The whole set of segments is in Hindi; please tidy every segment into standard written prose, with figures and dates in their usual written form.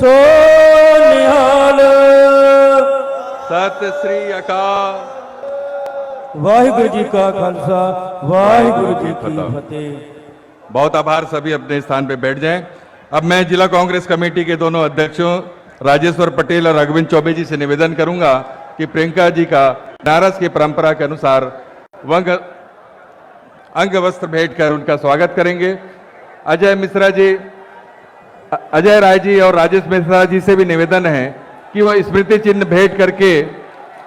सो निहाल। सत श्री अकाल। वाहिगुरु जी का खालसा, वाहिगुरु जी की फतेह। बहुत आभार। सभी अपने स्थान पे बैठ जाएं। अब मैं जिला कांग्रेस कमेटी के दोनों अध्यक्षों राजेश्वर पटेल और राघवेंद्र चौबे जी से निवेदन करूंगा कि प्रियंका जी का बनारस की परंपरा के अनुसार अंग वस्त्र भेंट कर उनका स्वागत करेंगे। अजय मिश्रा जी, अजय राय जी और राजेश मिश्रा जी से भी निवेदन है कि वह स्मृति चिन्ह भेंट करके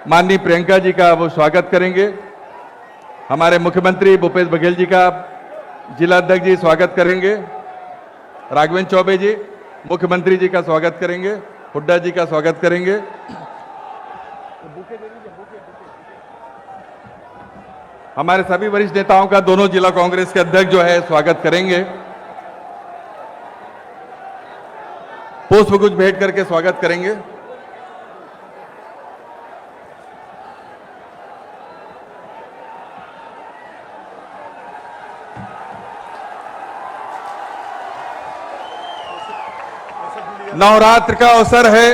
माननीय प्रियंका जी का वो स्वागत करेंगे। हमारे मुख्यमंत्री भूपेश बघेल जी का जिला अध्यक्ष जी स्वागत करेंगे। राघवेंद्र चौबे जी मुख्यमंत्री जी का स्वागत करेंगे। हुड्डा जी का स्वागत करेंगे। हमारे सभी वरिष्ठ नेताओं का दोनों जिला कांग्रेस के अध्यक्ष जो है स्वागत करेंगे। पुष्पगुच्छ भेंट करके स्वागत करेंगे। नवरात्र का अवसर है,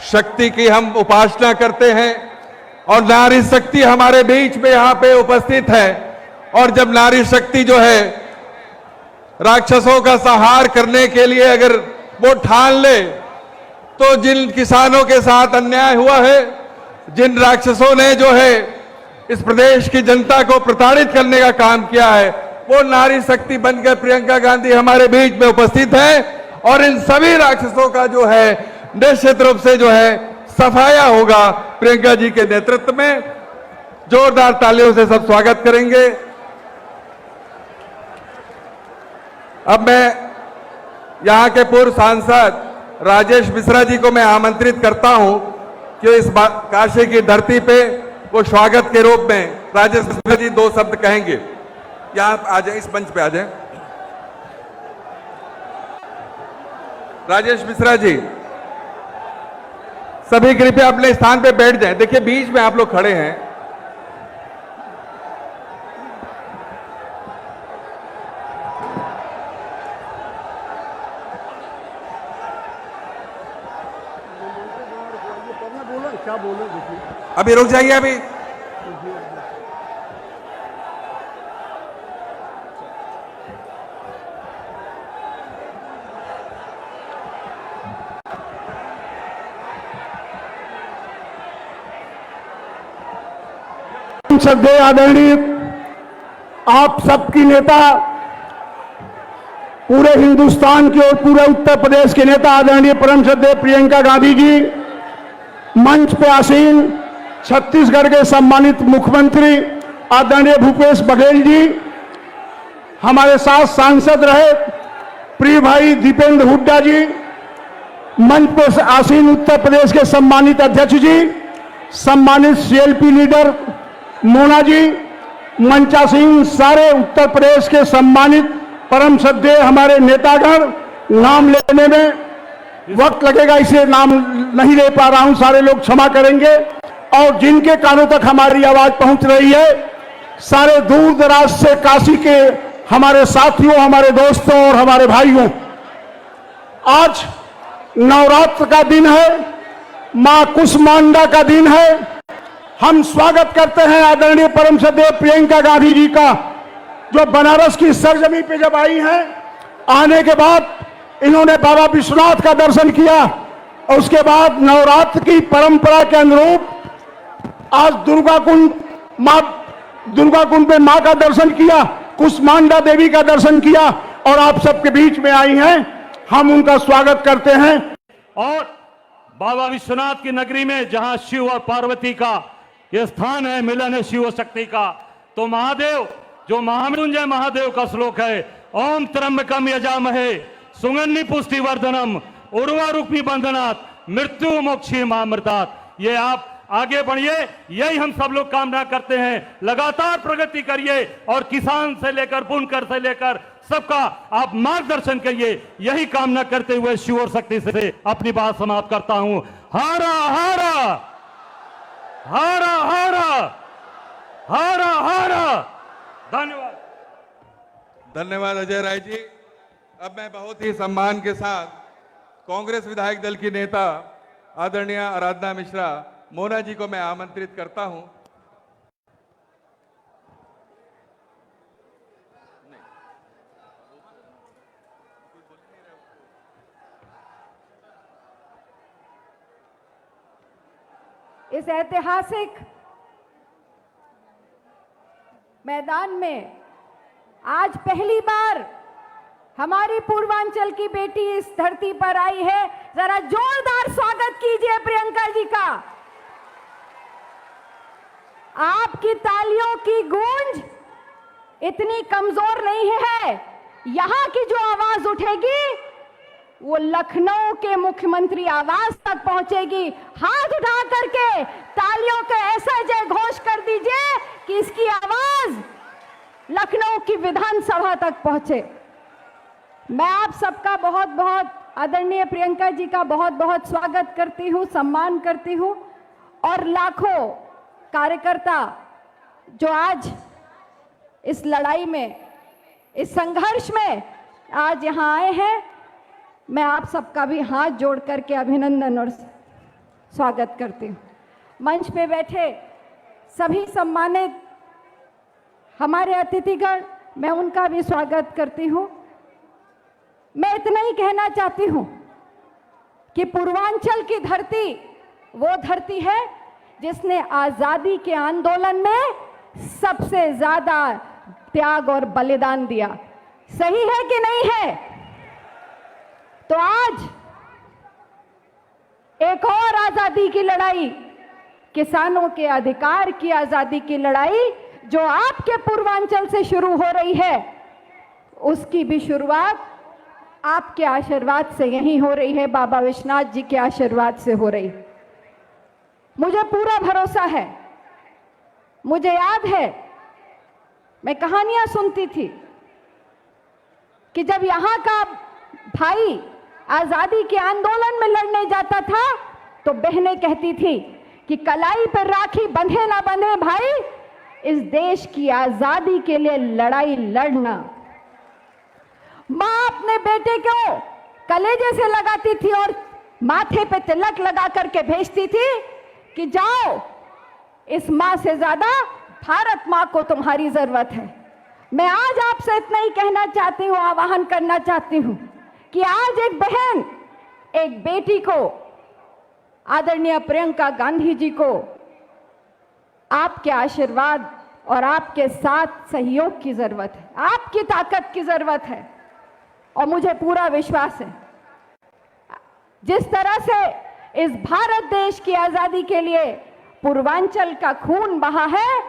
शक्ति की हम उपासना करते हैं और नारी शक्ति हमारे बीच में यहां पे उपस्थित है। और जब नारी शक्ति जो है राक्षसों का संहार करने के लिए अगर वो ठान ले, तो जिन किसानों के साथ अन्याय हुआ है, जिन राक्षसों ने जो है इस प्रदेश की जनता को प्रताड़ित करने का काम किया है, वो नारी शक्ति बनकर प्रियंका गांधी हमारे बीच में उपस्थित है। और इन सभी राक्षसों का जो है निश्चित रूप से जो है सफाया होगा प्रियंका जी के नेतृत्व में। जोरदार तालियों से सब स्वागत करेंगे। अब मैं यहां के पूर्व सांसद राजेश मिश्रा जी को मैं आमंत्रित करता हूं कि इस काशी की धरती पे वो स्वागत के रूप में राजेश मिश्रा जी दो शब्द कहेंगे। यहां आ जाए, इस मंच पे आ जाए। राजेश मिश्रा जी, सभी कृपया अपने स्थान पे बैठ जाएं। देखिए बीच में आप लोग खड़े हैं। अभी रुक जाइए। अभी श्रद्धेय आदरणीय आप सबकी नेता, पूरे हिंदुस्तान के और पूरे उत्तर प्रदेश के नेता आदरणीय परम श्रद्धेय प्रियंका गांधी जी, मंच पे आसीन छत्तीसगढ़ के सम्मानित मुख्यमंत्री आदरणीय भूपेश बघेल जी, हमारे साथ सांसद रहे प्रिय भाई दीपेंद्र हुड्डा जी, मंच पे आसीन उत्तर प्रदेश के सम्मानित अध्यक्ष जी, सम्मानित सीएलपी लीडर मोना जी, मंचासीन सारे उत्तर प्रदेश के सम्मानित परम श्रद्धेय हमारे नेतागण। नाम लेने में वक्त लगेगा इसलिए नाम नहीं ले पा रहा हूं, सारे लोग क्षमा करेंगे। और जिनके कानों तक हमारी आवाज पहुंच रही है, सारे दूर दराज से काशी के हमारे साथियों, हमारे दोस्तों और हमारे भाइयों, आज नवरात्र का दिन है, मां कुष्मांडा का दिन है। हम स्वागत करते हैं आदरणीय परम श्रद्धेय प्रियंका गांधी जी का, जो बनारस की सरजमी पे जब आई हैं, आने के बाद इन्होंने बाबा विश्वनाथ का दर्शन किया और उसके बाद नवरात्र की परंपरा के अनुरूप आज दुर्गा कुंड पे मां का दर्शन किया, कुष्मांडा देवी का दर्शन किया और आप सबके बीच में आई हैं। हम उनका स्वागत करते हैं। और बाबा विश्वनाथ की नगरी में जहां शिव और पार्वती का ये स्थान है, मिलन है शिव शक्ति का, तो महादेव जो महामृत्युंजय महादेव का श्लोक है, ओम त्र्यंबकम यजामहे सुगंधि पुष्टि वर्धनम उर्वारुक्मी बंधनात् मृत्यु मोक्षी मामृतात्। ये आप आगे बढ़िए, यही हम सब लोग कामना करते हैं। लगातार प्रगति करिए और किसान से लेकर बुनकर से लेकर सबका आप मार्गदर्शन करिए, यही कामना करते हुए शिव और शक्ति से अपनी बात समाप्त करता हूं। हारा हारा हारा हारा हारा हारा। धन्यवाद। धन्यवाद अजय राय जी। अब मैं बहुत ही सम्मान के साथ कांग्रेस विधायक दल की नेता आदरणीय आराधना मिश्रा मोना जी को मैं आमंत्रित करता हूं। इस ऐतिहासिक मैदान में आज पहली बार हमारी पूर्वांचल की बेटी इस धरती पर आई है। जरा जोरदार स्वागत कीजिए प्रियंका जी का। आपकी तालियों की गूंज इतनी कमजोर नहीं है। यहां की जो आवाज उठेगी वो लखनऊ के मुख्यमंत्री आवास तक पहुंचेगी। हाथ उठा करके तालियों का ऐसा जय घोष कर दीजिए कि इसकी आवाज लखनऊ की विधानसभा तक पहुंचे। मैं आप सबका बहुत बहुत आदरणीय प्रियंका जी का बहुत बहुत स्वागत करती हूं, सम्मान करती हूं। और लाखों कार्यकर्ता जो आज इस लड़ाई में, इस संघर्ष में आज यहां आए हैं, मैं आप सबका भी हाथ जोड़ करके अभिनंदन और स्वागत करती हूँ। मंच पे बैठे सभी सम्मानित हमारे अतिथिगण, मैं उनका भी स्वागत करती हूँ। मैं इतना ही कहना चाहती हूँ कि पूर्वांचल की धरती वो धरती है जिसने आजादी के आंदोलन में सबसे ज्यादा त्याग और बलिदान दिया। सही है कि नहीं है? तो आज एक और आजादी की लड़ाई, किसानों के अधिकार की आजादी की लड़ाई जो आपके पूर्वांचल से शुरू हो रही है, उसकी भी शुरुआत आपके आशीर्वाद से यहीं हो रही है, बाबा विश्वनाथ जी के आशीर्वाद से हो रही है। मुझे पूरा भरोसा है। मुझे याद है, मैं कहानियां सुनती थी कि जब यहां का भाई आजादी के आंदोलन में लड़ने जाता था तो बहनें कहती थी कि कलाई पर राखी बंधे ना बंधे भाई, इस देश की आजादी के लिए लड़ाई लड़ना। मां अपने बेटे को कलेजे से लगाती थी और माथे पे तिलक लगा करके भेजती थी कि जाओ, इस मां से ज्यादा भारत मां को तुम्हारी जरूरत है। मैं आज आपसे इतना ही कहना चाहती हूं, आह्वान करना चाहती हूं कि आज एक बहन, एक बेटी को, आदरणीय प्रियंका गांधी जी को आपके आशीर्वाद और आपके साथ सहयोग की जरूरत है, आपकी ताकत की जरूरत है। और मुझे पूरा विश्वास है जिस तरह से इस भारत देश की आजादी के लिए पूर्वांचल का खून बहा है,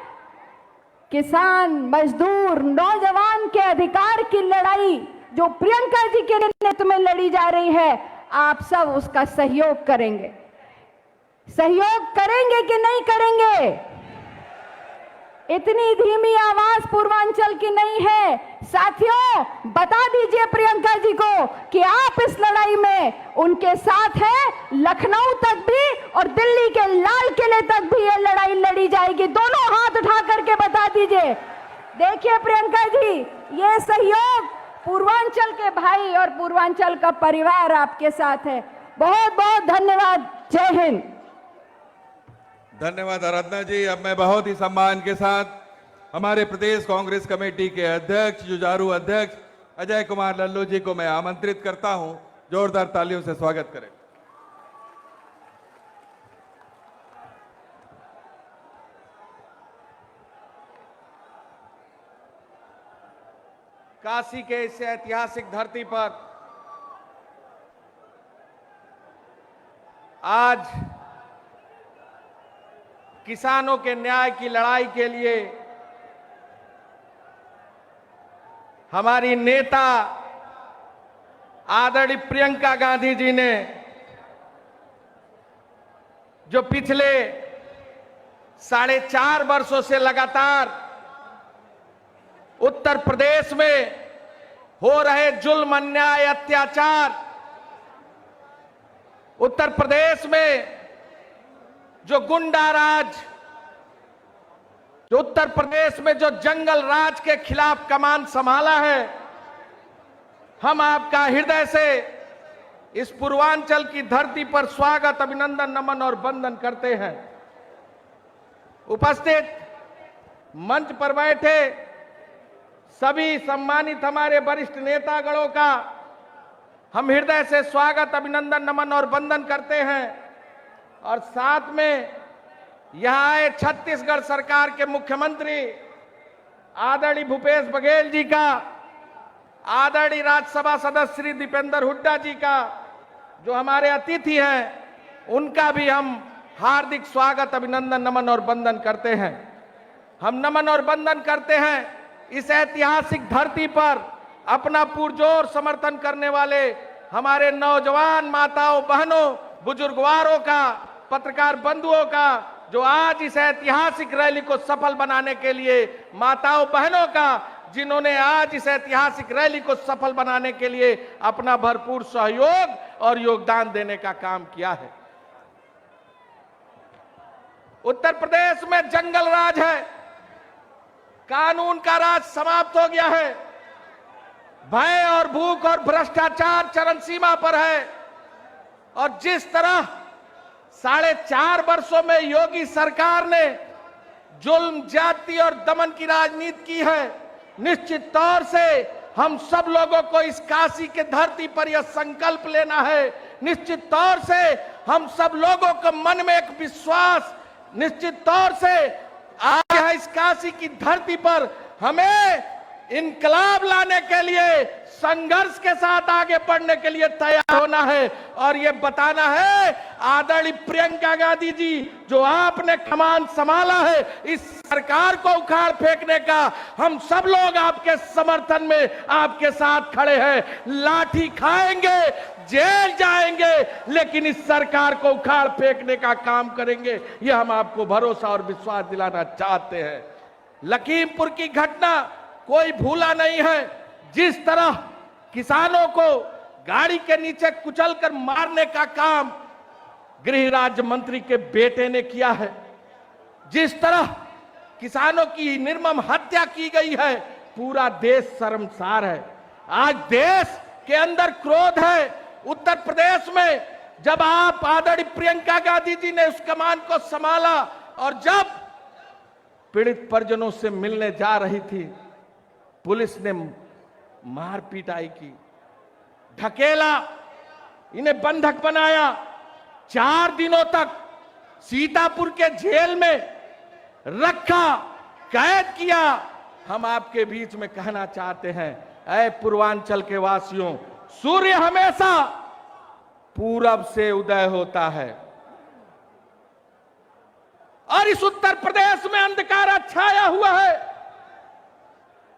किसान, मजदूर, नौजवान के अधिकार की लड़ाई जो प्रियंका जी के नेतृत्व में लड़ी जा रही है, आप सब उसका सहयोग करेंगे। सहयोग करेंगे कि नहीं करेंगे? इतनी धीमी आवाज पूर्वांचल की नहीं है। साथियों, बता दीजिए प्रियंका जी को कि आप इस लड़ाई में उनके साथ हैं। लखनऊ तक भी और दिल्ली के लाल किले तक भी ये लड़ाई लड़ी जाएगी। दोनों हाथ उठा करके बता दीजिए। देखिए प्रियंका जी, ये सहयोग पूर्वांचल के भाई और पूर्वांचल का परिवार आपके साथ है। बहुत बहुत धन्यवाद। जय हिंद। धन्यवाद आराधना जी। अब मैं बहुत ही सम्मान के साथ हमारे प्रदेश कांग्रेस कमेटी के अध्यक्ष, जुझारू अध्यक्ष अजय कुमार लल्लू जी को मैं आमंत्रित करता हूं। जोरदार तालियों से स्वागत करें। काशी के इस ऐतिहासिक धरती पर आज किसानों के न्याय की लड़ाई के लिए हमारी नेता आदरणीय प्रियंका गांधी जी ने, जो पिछले 4.5 वर्षों से लगातार उत्तर प्रदेश में हो रहे जुल्म, अन्याय, अत्याचार, उत्तर प्रदेश में जो गुंडा राज, जो उत्तर प्रदेश में जो जंगल राज के खिलाफ कमान संभाला है, हम आपका हृदय से इस पूर्वांचल की धरती पर स्वागत, अभिनंदन, नमन और वंदन करते हैं। उपस्थित मंच पर बैठे सभी सम्मानित हमारे वरिष्ठ नेतागणों का हम हृदय से स्वागत, अभिनंदन, नमन और वंदन करते हैं। और साथ में यहां आए छत्तीसगढ़ सरकार के मुख्यमंत्री आदरणीय भूपेश बघेल जी का, आदरणीय राज्यसभा सदस्य श्री दीपेंद्र हुड्डा जी का, जो हमारे अतिथि हैं, उनका भी हम हार्दिक स्वागत, अभिनंदन, नमन और वंदन करते हैं। हम नमन और वंदन करते हैं इस ऐतिहासिक धरती पर अपना पुरजोर समर्थन करने वाले हमारे नौजवान माताओं, बहनों, बुजुर्गवारों का, पत्रकार बंधुओं का, जो आज इस ऐतिहासिक रैली को सफल बनाने के लिए, माताओं बहनों का, जिन्होंने आज इस ऐतिहासिक रैली को सफल बनाने के लिए अपना भरपूर सहयोग और योगदान देने का काम किया है। उत्तर प्रदेश में जंगल राज है, कानून का राज समाप्त हो गया है, भय और भूख और भ्रष्टाचार चरम सीमा पर है। और जिस तरह 4.5 वर्षों में योगी सरकार ने जुल्म, जाति और दमन की राजनीति की है, निश्चित तौर से हम सब लोगों को इस काशी के धरती पर यह संकल्प लेना है। निश्चित तौर से हम सब लोगों के मन में एक विश्वास, निश्चित तौर से आज यहाँ इस काशी की धरती पर हमें इनकलाब लाने के लिए, संघर्ष के साथ आगे बढ़ने के लिए तैयार होना है। और ये बताना है आदरणीय प्रियंका गांधी जी, जो आपने कमान संभाला है इस सरकार को उखाड़ फेंकने का, हम सब लोग आपके समर्थन में आपके साथ खड़े हैं। लाठी खाएंगे, जेल जाएंगे, लेकिन इस सरकार को उखाड़ फेंकने का काम करेंगे, यह हम आपको भरोसा और विश्वास दिलाना चाहते हैं। लखीमपुर की घटना कोई भूला नहीं है। जिस तरह किसानों को गाड़ी के नीचे कुचलकर मारने का काम गृह राज्य मंत्री के बेटे ने किया है, जिस तरह किसानों की निर्मम हत्या की गई है, पूरा देश शर्मसार है। आज देश के अंदर क्रोध है। उत्तर प्रदेश में जब आप आदरणीय प्रियंका गांधी जी ने उस कमान को संभाला और जब पीड़ित परिजनों से मिलने जा रही थी, पुलिस ने मार पिटाई की, ढकेला, इन्हें बंधक बनाया, 4 दिनों तक सीतापुर के जेल में रखा, कैद किया। हम आपके बीच में कहना चाहते हैं, ऐ पूर्वांचल के वासियों, सूर्य हमेशा पूरब से उदय होता है और इस उत्तर प्रदेश में अंधकार छाया हुआ है।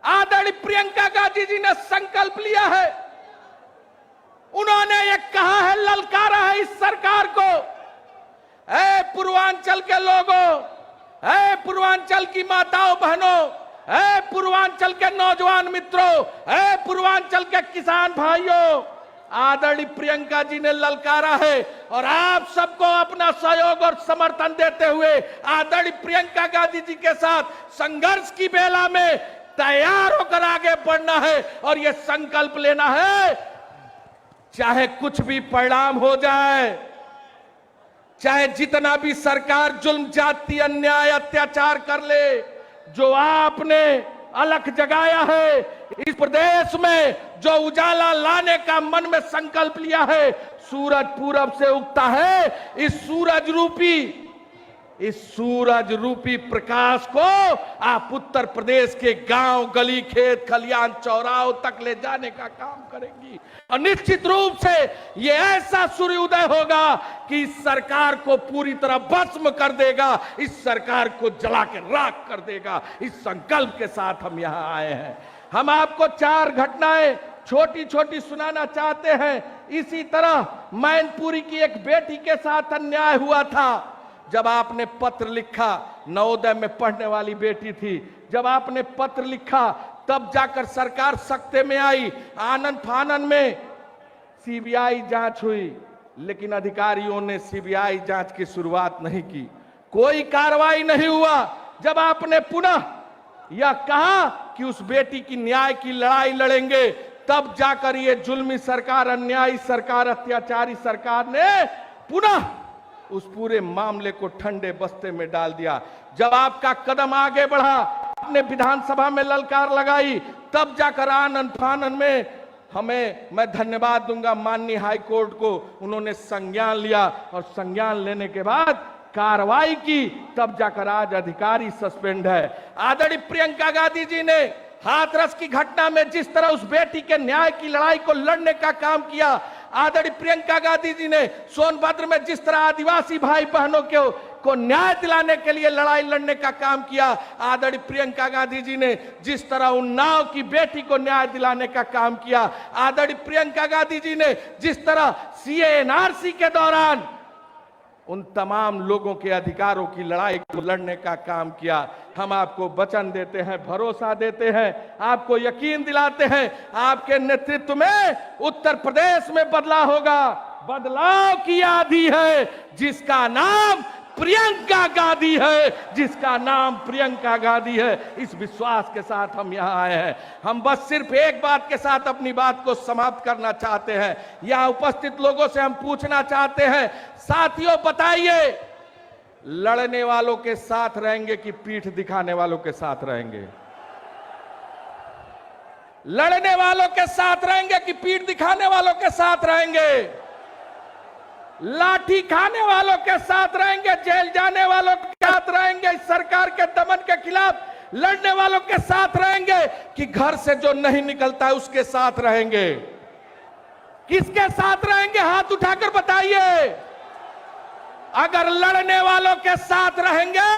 आदरणीय प्रियंका गांधी जी ने संकल्प लिया है, उन्होंने ये कहा है, ललकारा है इस सरकार को, ऐ पूर्वांचल के लोगों, ऐ पूर्वांचल की माताओं बहनों, ऐ पूर्वांचल के नौजवान मित्रों, ऐ पूर्वांचल के किसान भाइयों, आदरणीय प्रियंका जी ने ललकारा है और आप सबको अपना सहयोग और समर्थन देते हुए आदरणीय प्रियंका गांधी जी के साथ संघर्ष की बेला में तैयार होकर आगे बढ़ना है और यह संकल्प लेना है, चाहे कुछ भी परिणाम हो जाए, चाहे जितना भी सरकार जुल्म, जाति, अन्याय, अत्याचार कर ले, जो आपने अलख जगाया है इस प्रदेश में, जो उजाला लाने का मन में संकल्प लिया है, सूरज पूरब से उगता है। इस सूरज रूपी प्रकाश को आप उत्तर प्रदेश के गांव, गली, खेत, खलियान, चौराहों तक ले जाने का काम करेंगी और निश्चित रूप से ये ऐसा सूर्य उदय होगा कि इस सरकार को पूरी तरह भस्म कर देगा, इस सरकार को जला के राख कर देगा। इस संकल्प के साथ हम यहाँ आए हैं। हम आपको 4 घटनाएं छोटी छोटी सुनाना चाहते हैं। इसी तरह मैनपुरी की एक बेटी के साथ अन्याय हुआ था। जब आपने पत्र लिखा, नवोदय में पढ़ने वाली बेटी थी, जब आपने पत्र लिखा तब जाकर सरकार सख्ते में आई। आनन फानन में सीबीआई जांच हुई, लेकिन अधिकारियों ने सीबीआई जांच की शुरुआत नहीं की, कोई कार्रवाई नहीं हुआ। जब आपने पुनः यह कहा कि उस बेटी की न्याय की लड़ाई लड़ेंगे, तब जाकर ये जुल्मी सरकार, अन्यायी सरकार, अत्याचारी सरकार ने पुनः उस पूरे मामले को ठंडे बस्ते में डाल दिया। जब आपका कदम आगे बढ़ा, आपने विधानसभा में ललकार लगाई, तब जाकर आनन फानन में मैं धन्यवाद दूंगा माननीय हाई कोर्ट को, उन्होंने संज्ञान लिया और संज्ञान लेने के बाद कार्रवाई की, तब जाकर आज अधिकारी सस्पेंड है। आदरणीय प्रियंका गांधी जी ने हाथरस की घटना में जिस तरह उस बेटी के न्याय की लड़ाई को लड़ने का काम किया, आदरणीय प्रियंका गांधी जी ने सोनभद्र में जिस तरह आदिवासी भाई बहनों को न्याय दिलाने के लिए लड़ाई लड़ने का काम किया, आदरणीय प्रियंका गांधी जी ने जिस तरह उन्नाव की बेटी को न्याय दिलाने का काम किया, आदरणीय प्रियंका गांधी जी ने जिस तरह सीए एनआरसी के दौरान उन तमाम लोगों के अधिकारों की लड़ाई को लड़ने का काम किया। हम आपको वचन देते हैं, भरोसा देते हैं, आपको यकीन दिलाते हैं, आपके नेतृत्व में उत्तर प्रदेश में बदलाव होगा। बदलाव की आंधी है जिसका नाम प्रियंका गांधी है, जिसका नाम प्रियंका गांधी है। इस विश्वास के साथ हम यहाँ आए हैं। हम बस सिर्फ एक बात के साथ अपनी बात को समाप्त करना चाहते हैं। यहाँ उपस्थित लोगों से हम पूछना चाहते हैं, साथियों बताइए, लड़ने वालों के साथ रहेंगे कि पीठ दिखाने वालों के साथ रहेंगे? लड़ने वालों के साथ रहेंगे कि पीठ दिखाने वालों के साथ रहेंगे? लाठी खाने वालों के साथ रहेंगे, जेल जाने वालों के साथ रहेंगे, इस सरकार के दमन के खिलाफ लड़ने वालों के साथ रहेंगे कि घर से जो नहीं निकलता है उसके साथ रहेंगे? किसके साथ रहेंगे? हाथ उठाकर बताइए। अगर लड़ने वालों के साथ रहेंगे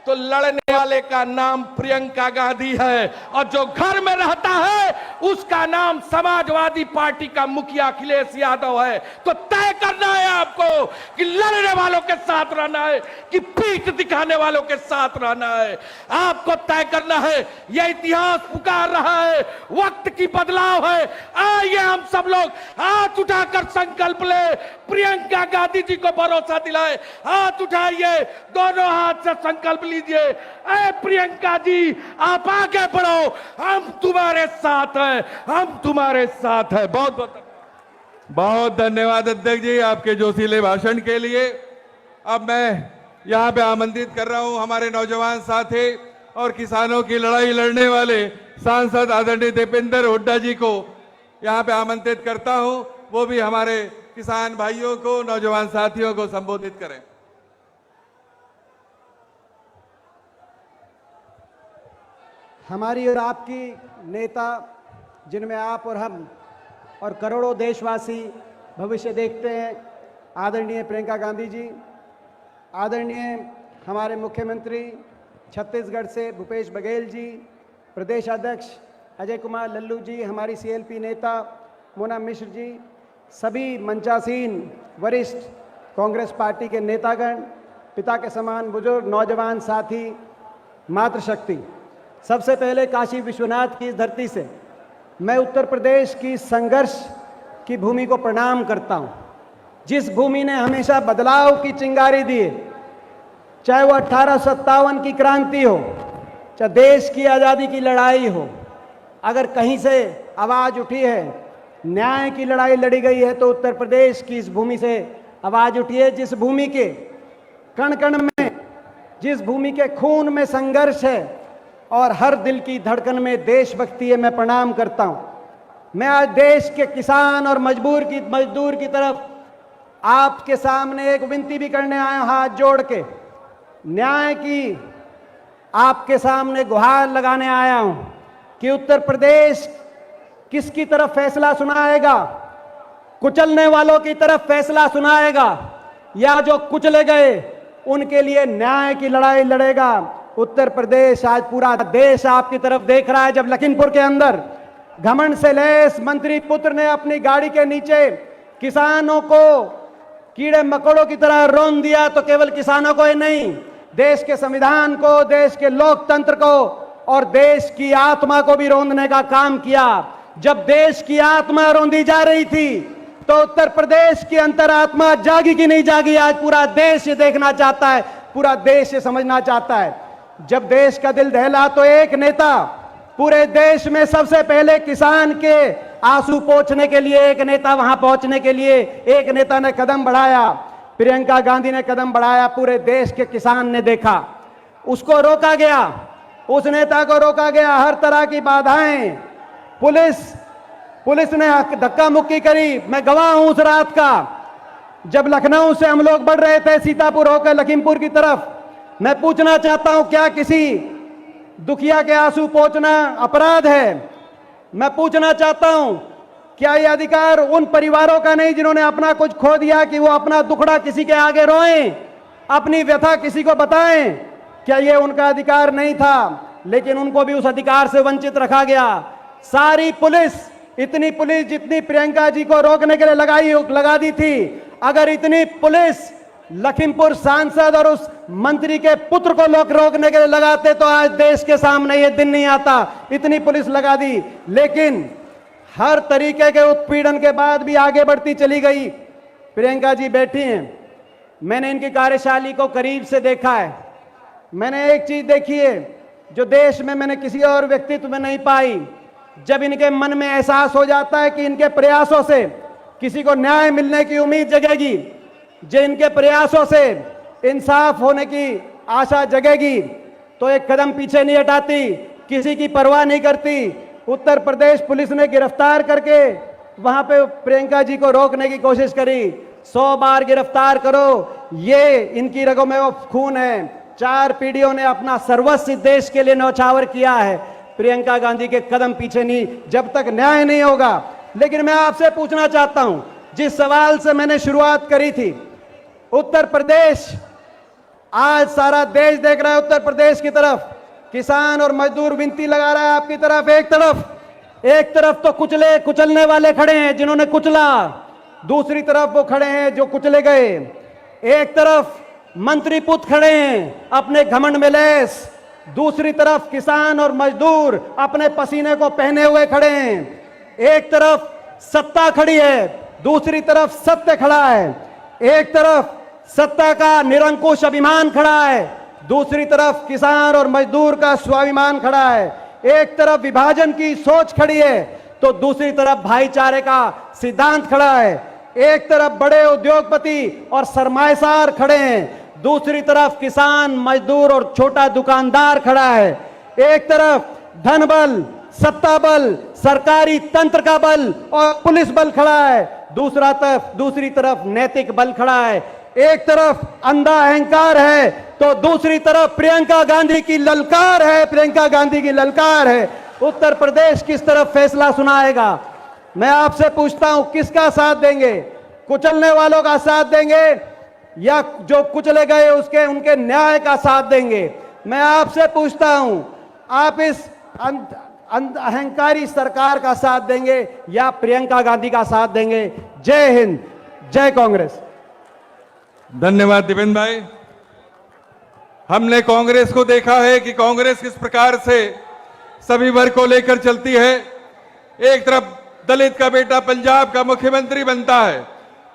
तो लड़ने वाले का नाम प्रियंका गांधी है, और जो घर में रहता है उसका नाम समाजवादी पार्टी का मुखिया अखिलेश यादव है। तो तय करना है आपको कि लड़ने वालों के साथ रहना है कि पीठ दिखाने वालों के साथ रहना है। आपको तय करना है। यह इतिहास पुकार रहा है, वक्त की बदलाव है। आइए हम सब लोग हाथ उठाकर संकल्प ले, प्रियंका गांधी जी को भरोसा दिलाए। हाथ उठाइए, दोनों हाथ से संकल्प लीजिए। ऐ प्रियंका जी, आप आगे बढ़ो, हम तुम्हारे साथ हैं, हम तुम्हारे साथ हैं। बहुत धन्यवाद अध्यक्ष जी आपके जोशीले भाषण के लिए। अब मैं यहाँ पे आमंत्रित कर रहा हूँ हमारे नौजवान साथी और किसानों की लड़ाई लड़ने वाले सांसद आदरणीय दीपेंद्र हुड्डा जी को यहाँ पे आमंत्रित करता हूँ। वो भी हमारे किसान भाइयों को, नौजवान साथियों को संबोधित करें। हमारी और आपकी नेता, जिनमें आप और हम और करोड़ों देशवासी भविष्य देखते हैं, आदरणीय प्रियंका गांधी जी, आदरणीय हमारे मुख्यमंत्री छत्तीसगढ़ से भूपेश बघेल जी, प्रदेश अध्यक्ष अजय कुमार लल्लू जी, हमारी सीएलपी नेता मोना मिश्र जी, सभी मंचासीन वरिष्ठ कांग्रेस पार्टी के नेतागण, पिता के समान बुजुर्ग, नौजवान साथी, मातृशक्ति, सबसे पहले काशी विश्वनाथ की इस धरती से मैं उत्तर प्रदेश की संघर्ष की भूमि को प्रणाम करता हूं, जिस भूमि ने हमेशा बदलाव की चिंगारी दी है। चाहे वो 1857 की क्रांति हो, चाहे देश की आज़ादी की लड़ाई हो, अगर कहीं से आवाज़ उठी है, न्याय की लड़ाई लड़ी गई है, तो उत्तर प्रदेश की इस भूमि से आवाज़ उठी है। जिस भूमि के कण कण में, जिस भूमि के खून में संघर्ष है और हर दिल की धड़कन में देशभक्ति है, मैं प्रणाम करता हूं। मैं आज देश के किसान और मजदूर की तरफ आपके सामने एक विनती भी करने आया हूं, हाथ जोड़ के न्याय की आपके सामने गुहार लगाने आया हूं कि उत्तर प्रदेश किसकी तरफ फैसला सुनाएगा? कुचलने वालों की तरफ फैसला सुनाएगा या जो कुचले गए उनके लिए न्याय की लड़ाई लड़ेगा? उत्तर प्रदेश, आज पूरा देश आपकी तरफ देख रहा है। जब लखीमपुर के अंदर घमंड से लैस मंत्री पुत्र ने अपनी गाड़ी के नीचे किसानों को कीड़े मकोड़ों की तरह रौंद दिया, तो केवल किसानों को ही नहीं, देश के संविधान को, देश के लोकतंत्र को और देश की आत्मा को भी रौंदने का काम किया। जब देश की आत्मा रौंदी जा रही थी तो उत्तर प्रदेश की अंतरात्मा जागी कि नहीं जागी? आज पूरा देश ये देखना चाहता है, पूरा देश ये समझना चाहता है। जब देश का दिल दहला तो एक नेता पूरे देश में सबसे पहले किसान के आंसू पोंछने के लिए एक नेता वहां पहुंचने के लिए एक नेता ने कदम बढ़ाया, प्रियंका गांधी ने कदम बढ़ाया, पूरे देश के किसान ने देखा, उसको रोका गया, उस नेता को रोका गया, हर तरह की बाधाएं, पुलिस ने धक्का मुक्की करी। मैं गवाह हूं उस रात का, जब लखनऊ से हम लोग बढ़ रहे थे सीतापुर होकर लखीमपुर की तरफ। मैं पूछना चाहता हूं, क्या किसी दुखिया के आंसू पोंछना अपराध है? मैं पूछना चाहता हूं, क्या यह अधिकार उन परिवारों का नहीं जिन्होंने अपना कुछ खो दिया कि वो अपना दुखड़ा किसी के आगे रोएं, अपनी व्यथा किसी को बताएं? क्या ये उनका अधिकार नहीं था? लेकिन उनको भी उस अधिकार से वंचित रखा गया। सारी पुलिस, इतनी पुलिस जितनी प्रियंका जी को रोकने के लिए लगा दी थी, अगर इतनी पुलिस लखीमपुर सांसद और उस मंत्री के पुत्र को लोग रोकने के लिए लगाते तो आज देश के सामने ये दिन नहीं आता। इतनी पुलिस लगा दी, लेकिन हर तरीके के उत्पीड़न के बाद भी आगे बढ़ती चली गई। प्रियंका जी बैठी हैं, मैंने इनकी कार्यशैली को करीब से देखा है। मैंने एक चीज देखी है जो देश में मैंने किसी और व्यक्तित्व में नहीं पाई। जब इनके मन में एहसास हो जाता है कि इनके प्रयासों से किसी को न्याय मिलने की उम्मीद जगेगी, जो इनके प्रयासों से इंसाफ होने की आशा जगेगी, तो एक कदम पीछे नहीं हटाती, किसी की परवाह नहीं करती। उत्तर प्रदेश पुलिस ने गिरफ्तार करके वहां पे प्रियंका जी को रोकने की कोशिश करी। 100 बार गिरफ्तार करो, ये इनकी रगों में वो खून है। 4 पीढ़ियों ने अपना सर्वस्व देश के लिए न्यौछावर किया है। प्रियंका गांधी के कदम पीछे नहीं, जब तक न्याय नहीं होगा। लेकिन मैं आपसे पूछना चाहता हूं, जिस सवाल से मैंने शुरुआत करी थी, उत्तर प्रदेश, आज सारा देश देख रहा है उत्तर प्रदेश की तरफ, किसान और मजदूर विनती लगा रहा है आपकी तरफ। एक तरफ तो कुचलने वाले खड़े हैं जिन्होंने कुचला, दूसरी तरफ वो खड़े हैं जो कुचले गए। एक तरफ मंत्री पुत्र खड़े हैं अपने घमंड में लैस, दूसरी तरफ किसान और मजदूर अपने पसीने को पहने हुए खड़े हैं। एक तरफ सत्ता खड़ी है, दूसरी तरफ सत्य खड़ा है। एक तरफ सत्ता का निरंकुश अभिमान खड़ा है, दूसरी तरफ किसान और मजदूर का स्वाभिमान खड़ा है। एक तरफ विभाजन की सोच खड़ी है तो दूसरी तरफ भाईचारे का सिद्धांत खड़ा है। एक तरफ बड़े उद्योगपति और सरमाएदार खड़े हैं, दूसरी तरफ किसान, मजदूर और छोटा दुकानदार खड़ा है। एक तरफ धन बल, सत्ता बल, सरकारी तंत्र का बल और पुलिस बल खड़ा है, दूसरी तरफ नैतिक बल खड़ा है। एक तरफ अंधा अहंकार है तो दूसरी तरफ प्रियंका गांधी की ललकार है। प्रियंका गांधी की ललकार है। उत्तर प्रदेश किस तरफ फैसला सुनाएगा? मैं आपसे पूछता हूं, किसका साथ देंगे? कुचलने वालों का साथ देंगे या जो कुचले गए उनके न्याय का साथ देंगे? मैं आपसे पूछता हूं, आप इस अहंकारी सरकार का साथ देंगे या प्रियंका गांधी का साथ देंगे? जय हिंद, जय कांग्रेस। धन्यवाद दिवेंद्र भाई। हमने कांग्रेस को देखा है कि कांग्रेस किस प्रकार से सभी वर्ग को लेकर चलती है। एक तरफ दलित का बेटा पंजाब का मुख्यमंत्री बनता है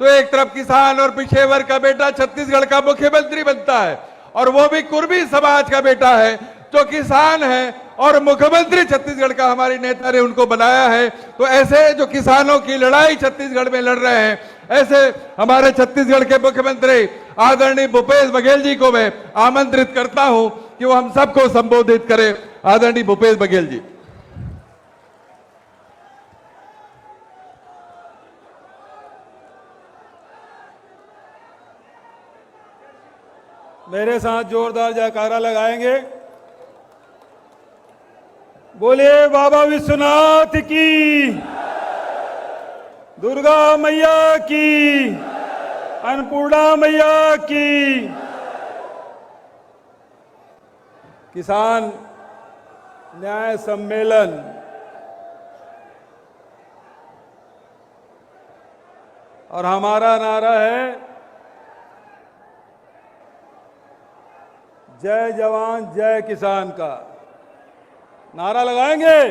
तो एक तरफ किसान और पिछड़े वर्ग का बेटा छत्तीसगढ़ का मुख्यमंत्री बनता है, और वो भी कुर्मी समाज का बेटा है जो किसान है और मुख्यमंत्री छत्तीसगढ़ का हमारी नेता ने उनको बनाया है। तो ऐसे जो किसानों की लड़ाई छत्तीसगढ़ में लड़ रहे हैं, ऐसे हमारे छत्तीसगढ़ के मुख्यमंत्री आदरणीय भूपेश बघेल जी को मैं आमंत्रित करता हूं कि वो हम सबको संबोधित करें। आदरणीय भूपेश बघेल जी। मेरे साथ जोरदार जयकारा लगाएंगे। बोलिए बाबा विश्वनाथ की, दुर्गा मैया की, अन्नपूर्णा मैया की। किसान न्याय सम्मेलन और हमारा नारा है जय जवान जय किसान का। नारा लगाएंगे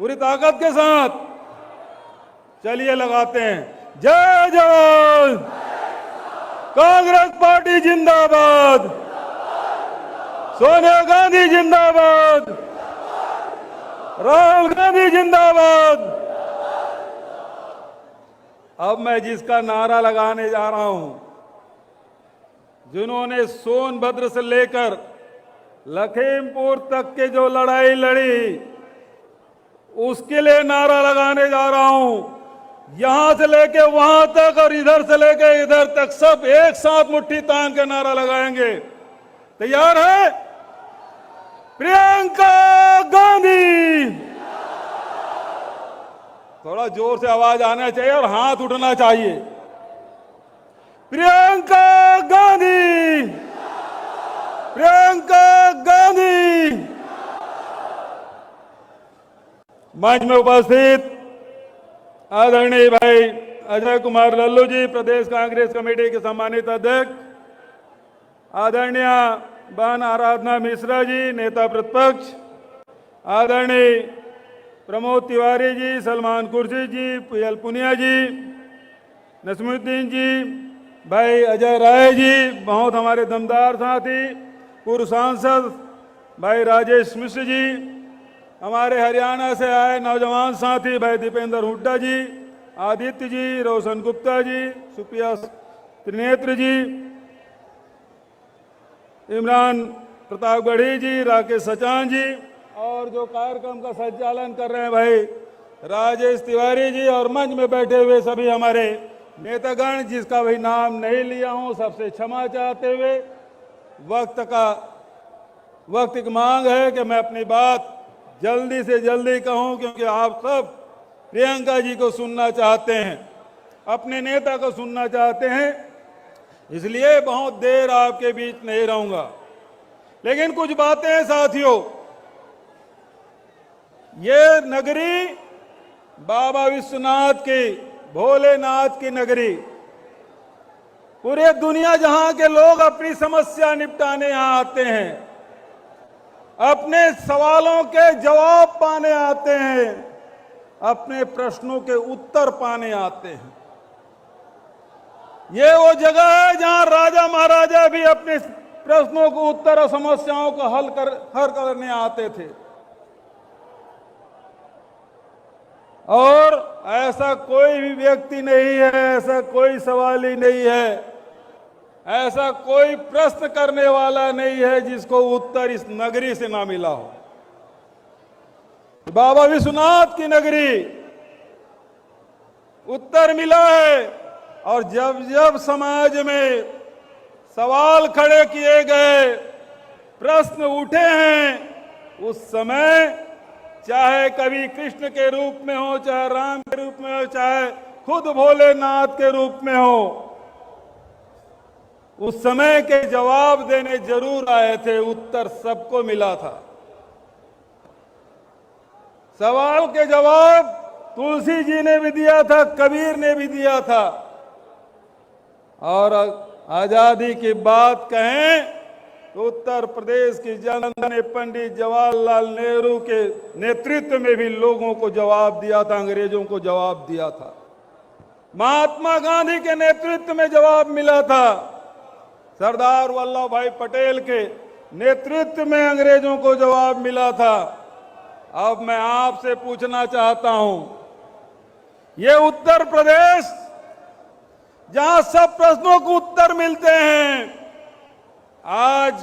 पूरी ताकत के साथ। चलिए लगाते हैं। जय जवान, कांग्रेस पार्टी जिंदाबाद, सोनिया गांधी जिंदाबाद, राहुल गांधी जिंदाबाद। अब मैं जिसका नारा लगाने जा रहा हूं, जिन्होंने सोनभद्र से लेकर लखीमपुर तक के जो लड़ाई लड़ी, उसके लिए नारा लगाने जा रहा हूं। यहां से लेके वहां तक और इधर से लेके इधर तक सब एक साथ मुट्ठी तान के नारा लगाएंगे। तैयार है? प्रियंका गांधी। थोड़ा जोर से आवाज आना चाहिए और हाथ उठना चाहिए। प्रियंका गांधी, प्रियंका गांधी। मंच में उपस्थित आदरणीय भाई अजय कुमार लल्लू जी, प्रदेश कांग्रेस कमेटी के सम्मानित अध्यक्ष, आदरणीय बहन आराधना मिश्रा जी, नेता प्रतिपक्ष, आदरणीय प्रमोद तिवारी जी, सलमान कुर्सी जी, पीएल पुनिया जी, नसीमुद्दीन जी, भाई अजय राय जी, बहुत हमारे दमदार साथी, पूर्व सांसद भाई राजेश मिश्र जी, हमारे हरियाणा से आए नौजवान साथी भाई दीपेंद्र हुड्डा जी, आदित्य जी, रोशन गुप्ता जी, सुप्रिया त्रिनेत्र जी, इमरान प्रतापगढ़ी जी, राकेश सचान जी, और जो कार्यक्रम का संचालन कर रहे हैं भाई राजेश तिवारी जी, और मंच में बैठे हुए सभी हमारे नेतागण, जिसका भी नाम नहीं लिया हूं, सबसे क्षमा चाहते हुए वक्त की मांग है कि मैं अपनी बात जल्दी से जल्दी कहूं, क्योंकि आप सब प्रियंका जी को सुनना चाहते हैं, अपने नेता को सुनना चाहते हैं, इसलिए बहुत देर आपके बीच नहीं रहूंगा। लेकिन कुछ बातें हैं साथियों, ये नगरी बाबा विश्वनाथ की, भोलेनाथ की नगरी, पूरे दुनिया जहां के लोग अपनी समस्या निपटाने यहां आते हैं, अपने सवालों के जवाब पाने आते हैं, अपने प्रश्नों के उत्तर पाने आते हैं। ये वो जगह है जहां राजा महाराजा भी अपने प्रश्नों को उत्तर और समस्याओं को हल करने आते थे। और ऐसा कोई भी व्यक्ति नहीं है, ऐसा कोई सवाल ही नहीं है, ऐसा कोई प्रश्न करने वाला नहीं है जिसको उत्तर इस नगरी से ना मिला हो। बाबा विश्वनाथ की नगरी उत्तर मिला है। और जब जब समाज में सवाल खड़े किए गए, प्रश्न उठे हैं, उस समय चाहे कभी कृष्ण के रूप में हो, चाहे राम के रूप में हो, चाहे खुद भोलेनाथ के रूप में हो, उस समय के जवाब देने जरूर आए थे, उत्तर सबको मिला था। सवाल के जवाब तुलसी जी ने भी दिया था, कबीर ने भी दिया था। और आजादी की बात कहें तो उत्तर प्रदेश की जनता ने पंडित जवाहरलाल नेहरू के नेतृत्व में भी लोगों को जवाब दिया था, अंग्रेजों को जवाब दिया था। महात्मा गांधी के नेतृत्व में जवाब मिला था। सरदार वल्लभ भाई पटेल के नेतृत्व में अंग्रेजों को जवाब मिला था। अब मैं आपसे पूछना चाहता हूं, ये उत्तर प्रदेश जहां सब प्रश्नों को उत्तर मिलते हैं, आज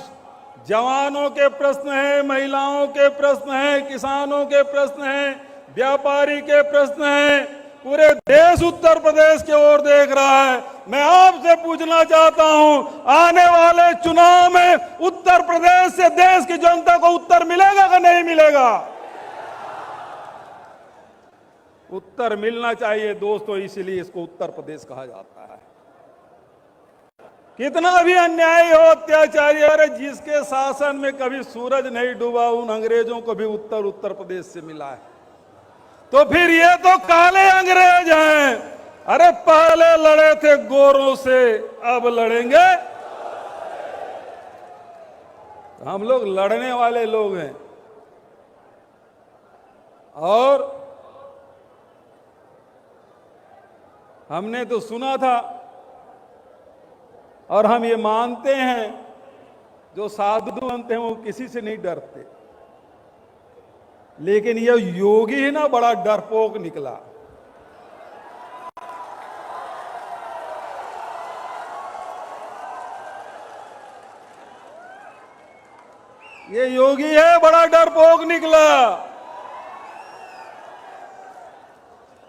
जवानों के प्रश्न हैं, महिलाओं के प्रश्न हैं, किसानों के प्रश्न हैं, व्यापारी के प्रश्न हैं, पूरे देश उत्तर प्रदेश की ओर देख रहा है। मैं आपसे पूछना चाहता हूं, आने वाले चुनाव में उत्तर प्रदेश से देश की जनता को उत्तर मिलेगा कि नहीं मिलेगा? उत्तर मिलना चाहिए दोस्तों, इसीलिए इसको उत्तर प्रदेश कहा जाता है। कितना भी अन्याय हो, अत्याचारी, अरे जिसके शासन में कभी सूरज नहीं डूबा, उन अंग्रेजों को भी उत्तर प्रदेश से मिला है। तो फिर ये तो काले अंग्रेज हैं। अरे पहले लड़े थे गोरों से, अब लड़ेंगे। हम लोग लड़ने वाले लोग हैं। और हमने तो सुना था और हम ये मानते हैं, जो साधु बनते हैं वो किसी से नहीं डरते। लेकिन ये योगी ही ना बड़ा डरपोक निकला। ये योगी है बड़ा डरपोक निकला।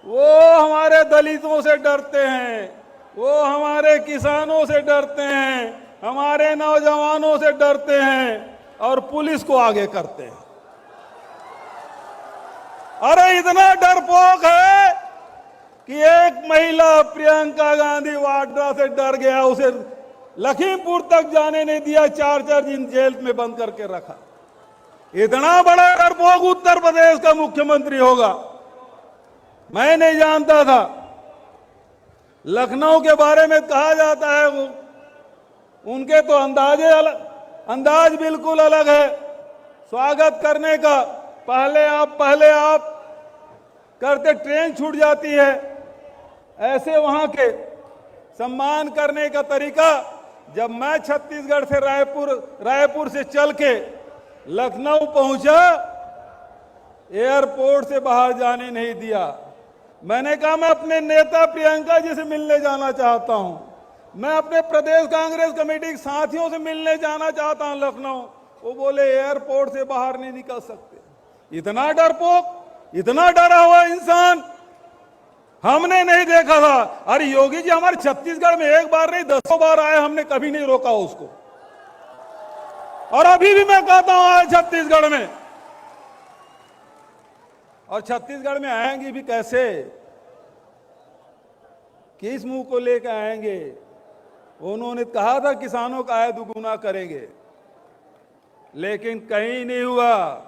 वो हमारे दलितों से डरते हैं, वो हमारे किसानों से डरते हैं, हमारे नौजवानों से डरते हैं और पुलिस को आगे करते हैं। अरे इतना डरपोक है कि एक महिला प्रियंका गांधी वाड्रा से डर गया, उसे लखीमपुर तक जाने नहीं दिया, 4-4 दिन जेल में बंद करके रखा। इतना बड़ा डरपोक उत्तर प्रदेश का मुख्यमंत्री होगा, मैं नहीं जानता था। लखनऊ के बारे में कहा जाता है उनके तो अंदाज बिल्कुल अलग है स्वागत करने का। पहले आप करते ट्रेन छूट जाती है, ऐसे वहां के सम्मान करने का तरीका। जब मैं छत्तीसगढ़ से रायपुर से चल के लखनऊ पहुंचा, एयरपोर्ट से बाहर जाने नहीं दिया। मैंने कहा मैं अपने नेता प्रियंका जी से मिलने जाना चाहता हूं, मैं अपने प्रदेश कांग्रेस कमेटी के साथियों से मिलने जाना चाहता हूं लखनऊ। वो बोले एयरपोर्ट से बाहर नहीं निकल सकते। इतना डरपोक, इतना डरा हुआ इंसान हमने नहीं देखा था। अरे योगी जी हमारे छत्तीसगढ़ में एक बार नहीं 10 बार आए, हमने कभी नहीं रोका उसको। और अभी भी मैं कहता हूं आए छत्तीसगढ़ में, और छत्तीसगढ़ में आएंगे भी कैसे, किस मुंह को लेकर आएंगे। उन्होंने कहा था किसानों का आय दुगुना करेंगे, लेकिन कहीं नहीं हुआ।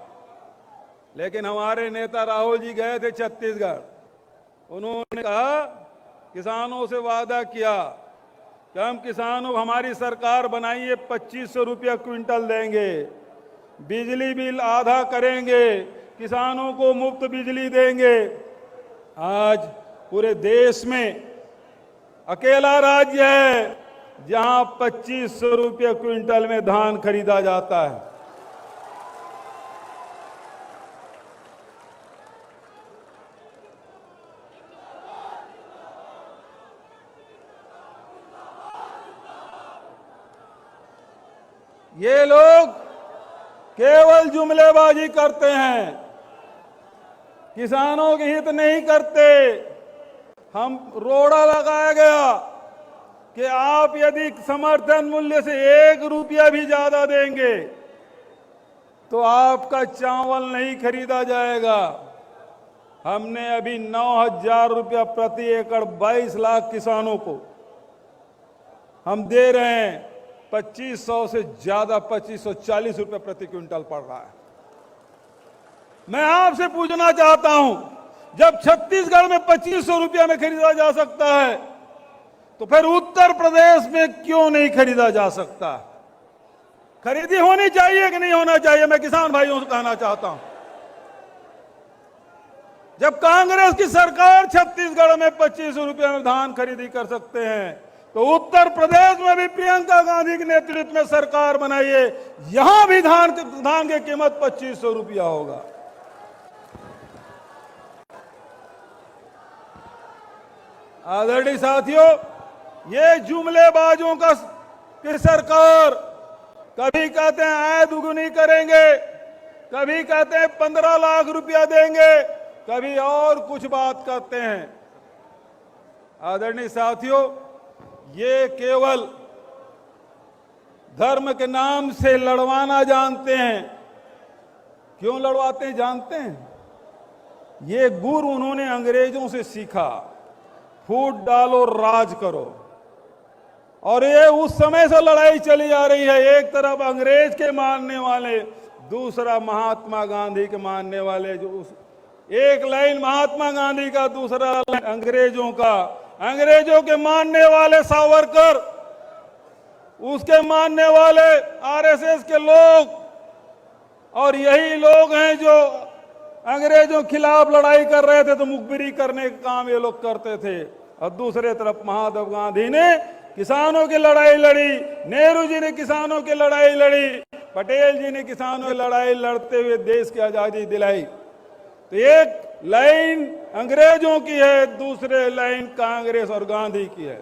लेकिन हमारे नेता राहुल जी गए थे छत्तीसगढ़, उन्होंने कहा किसानों से वादा किया कि हम किसानों, हमारी सरकार बनाइए 2500 रुपया क्विंटल देंगे, बिजली बिल आधा करेंगे, किसानों को मुफ्त बिजली देंगे। आज पूरे देश में अकेला राज्य है जहां 2500 रुपये क्विंटल में धान खरीदा जाता है। ये लोग केवल जुमलेबाजी करते हैं, किसानों के हित नहीं करते। हम रोड़ा लगाया गया कि आप यदि समर्थन मूल्य से 1 रुपया भी ज्यादा देंगे तो आपका चावल नहीं खरीदा जाएगा। हमने अभी 9,000 रुपया प्रति एकड़ 22 लाख किसानों को हम दे रहे हैं। 2500 से ज्यादा 2540 रुपये प्रति क्विंटल पड़ रहा है। मैं आपसे पूछना चाहता हूं, जब छत्तीसगढ़ में 2500 रुपया में खरीदा जा सकता है तो फिर उत्तर प्रदेश में क्यों नहीं खरीदा जा सकता? खरीदी होनी चाहिए कि नहीं होना चाहिए? मैं किसान भाइयों से कहना चाहता हूं, जब कांग्रेस की सरकार छत्तीसगढ़ में 2500 रुपया में धान खरीदी कर सकते हैं तो उत्तर प्रदेश में भी प्रियंका गांधी के नेतृत्व में सरकार बनाइए, यहां भी धान की कीमत 2500 रुपया होगा। आदरणीय साथियों, ये जुमलेबाजों की सरकार कभी कहते हैं आय दुगुनी करेंगे, कभी कहते हैं 15 लाख रुपया देंगे, कभी और कुछ बात करते हैं। आदरणीय साथियों, ये केवल धर्म के नाम से लड़वाना जानते हैं। क्यों लड़वाते हैं जानते हैं? ये गुर उन्होंने अंग्रेजों से सीखा, फूट डालो राज करो। और ये उस समय से लड़ाई चली आ रही है, एक तरफ अंग्रेज के मानने वाले, दूसरा महात्मा गांधी के मानने वाले। जो एक लाइन महात्मा गांधी का, दूसरा लाइन अंग्रेजों का। अंग्रेजों के मानने वाले सावरकर, उसके मानने वाले आरएसएस के लोग, और यही लोग हैं जो अंग्रेजों के खिलाफ लड़ाई कर रहे थे तो मुखबिरी करने का काम ये लोग करते थे। और दूसरे तरफ महात्मा गांधी ने किसानों की लड़ाई लड़ी, नेहरू जी ने किसानों की लड़ाई लड़ी, पटेल जी ने किसानों की लड़ाई लड़ते हुए देश की आजादी दिलाई। तो एक लाइन अंग्रेजों की है, दूसरे लाइन कांग्रेस और गांधी की है।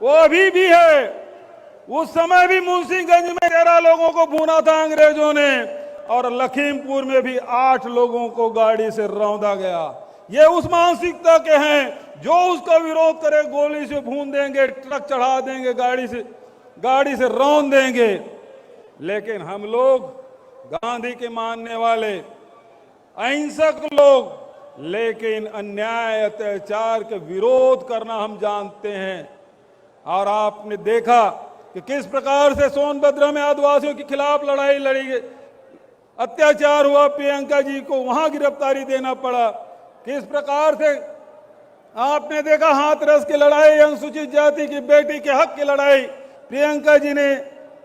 वो अभी भी है। उस समय भी मुंशीगंज में 13 लोगों को भूना था अंग्रेजों ने, और लखीमपुर में भी 8 लोगों को गाड़ी से रौंदा गया। ये उस मानसिकता के हैं जो उसका विरोध करे गोली से भून देंगे, ट्रक चढ़ा देंगे, गाड़ी से रौंद देंगे। लेकिन हम लोग गांधी के मानने वाले अहिंसक लोग, लेकिन अन्याय अत्याचार के विरोध करना हम जानते हैं। और आपने देखा कि किस प्रकार से सोनभद्र में आदिवासियों के खिलाफ लड़ाई लड़ी गई, अत्याचार हुआ, प्रियंका जी को वहां गिरफ्तारी देना पड़ा। किस प्रकार से आपने देखा हाथरस की लड़ाई, अनुसूचित जाति की बेटी के हक की लड़ाई प्रियंका जी ने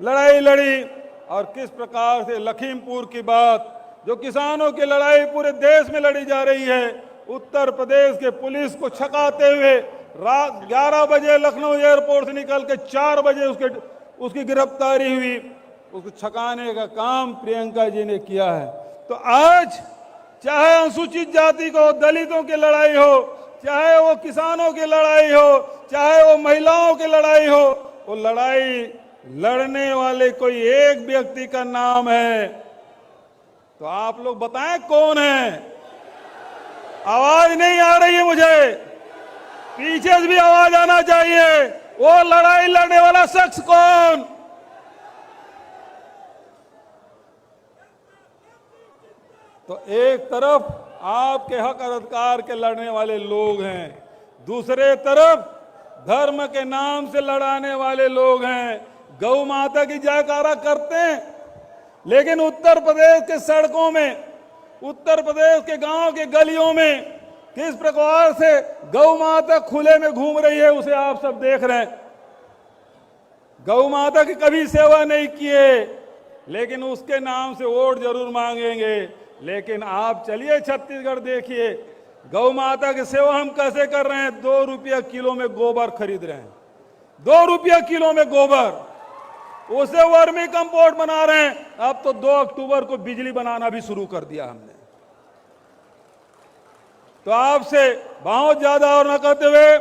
लड़ाई लड़ी। और किस प्रकार से लखीमपुर की बात, जो किसानों की लड़ाई पूरे देश में लड़ी जा रही है, उत्तर प्रदेश के पुलिस को छकाते हुए रात 11 बजे लखनऊ एयरपोर्ट से निकल के 4 बजे उसकी गिरफ्तारी हुई। उसको छकाने का काम प्रियंका जी ने किया है। तो आज चाहे अनुसूचित जाति को, दलितों की लड़ाई हो, चाहे वो किसानों की लड़ाई हो, चाहे वो महिलाओं की लड़ाई हो, वो लड़ाई लड़ने वाले कोई एक व्यक्ति का नाम है। तो आप लोग बताएं कौन है? आवाज नहीं आ रही है मुझे, पीछे से भी आवाज आना चाहिए। वो लड़ाई लड़ने वाला शख्स कौन? तो एक तरफ आपके हक और अधिकार के लड़ने वाले लोग हैं, दूसरे तरफ धर्म के नाम से लड़ाने वाले लोग हैं। गौ माता की जयकारा करते हैं, लेकिन उत्तर प्रदेश के सड़कों में, उत्तर प्रदेश के गांव के गलियों में किस प्रकार से गौ माता खुले में घूम रही है, उसे आप सब देख रहे हैं। गौ माता की कभी सेवा नहीं किए, लेकिन उसके नाम से वोट जरूर मांगेंगे। लेकिन आप चलिए छत्तीसगढ़ देखिए, गौ माता की सेवा हम कैसे कर रहे हैं। 2 रुपया किलो में गोबर खरीद रहे हैं, 2 रुपया किलो में गोबर, उसे वर्मी कंपोस्ट बना रहे हैं। अब तो 2 अक्टूबर को बिजली बनाना भी शुरू कर दिया हमने। तो आपसे बहुत ज्यादा और न कहते हुए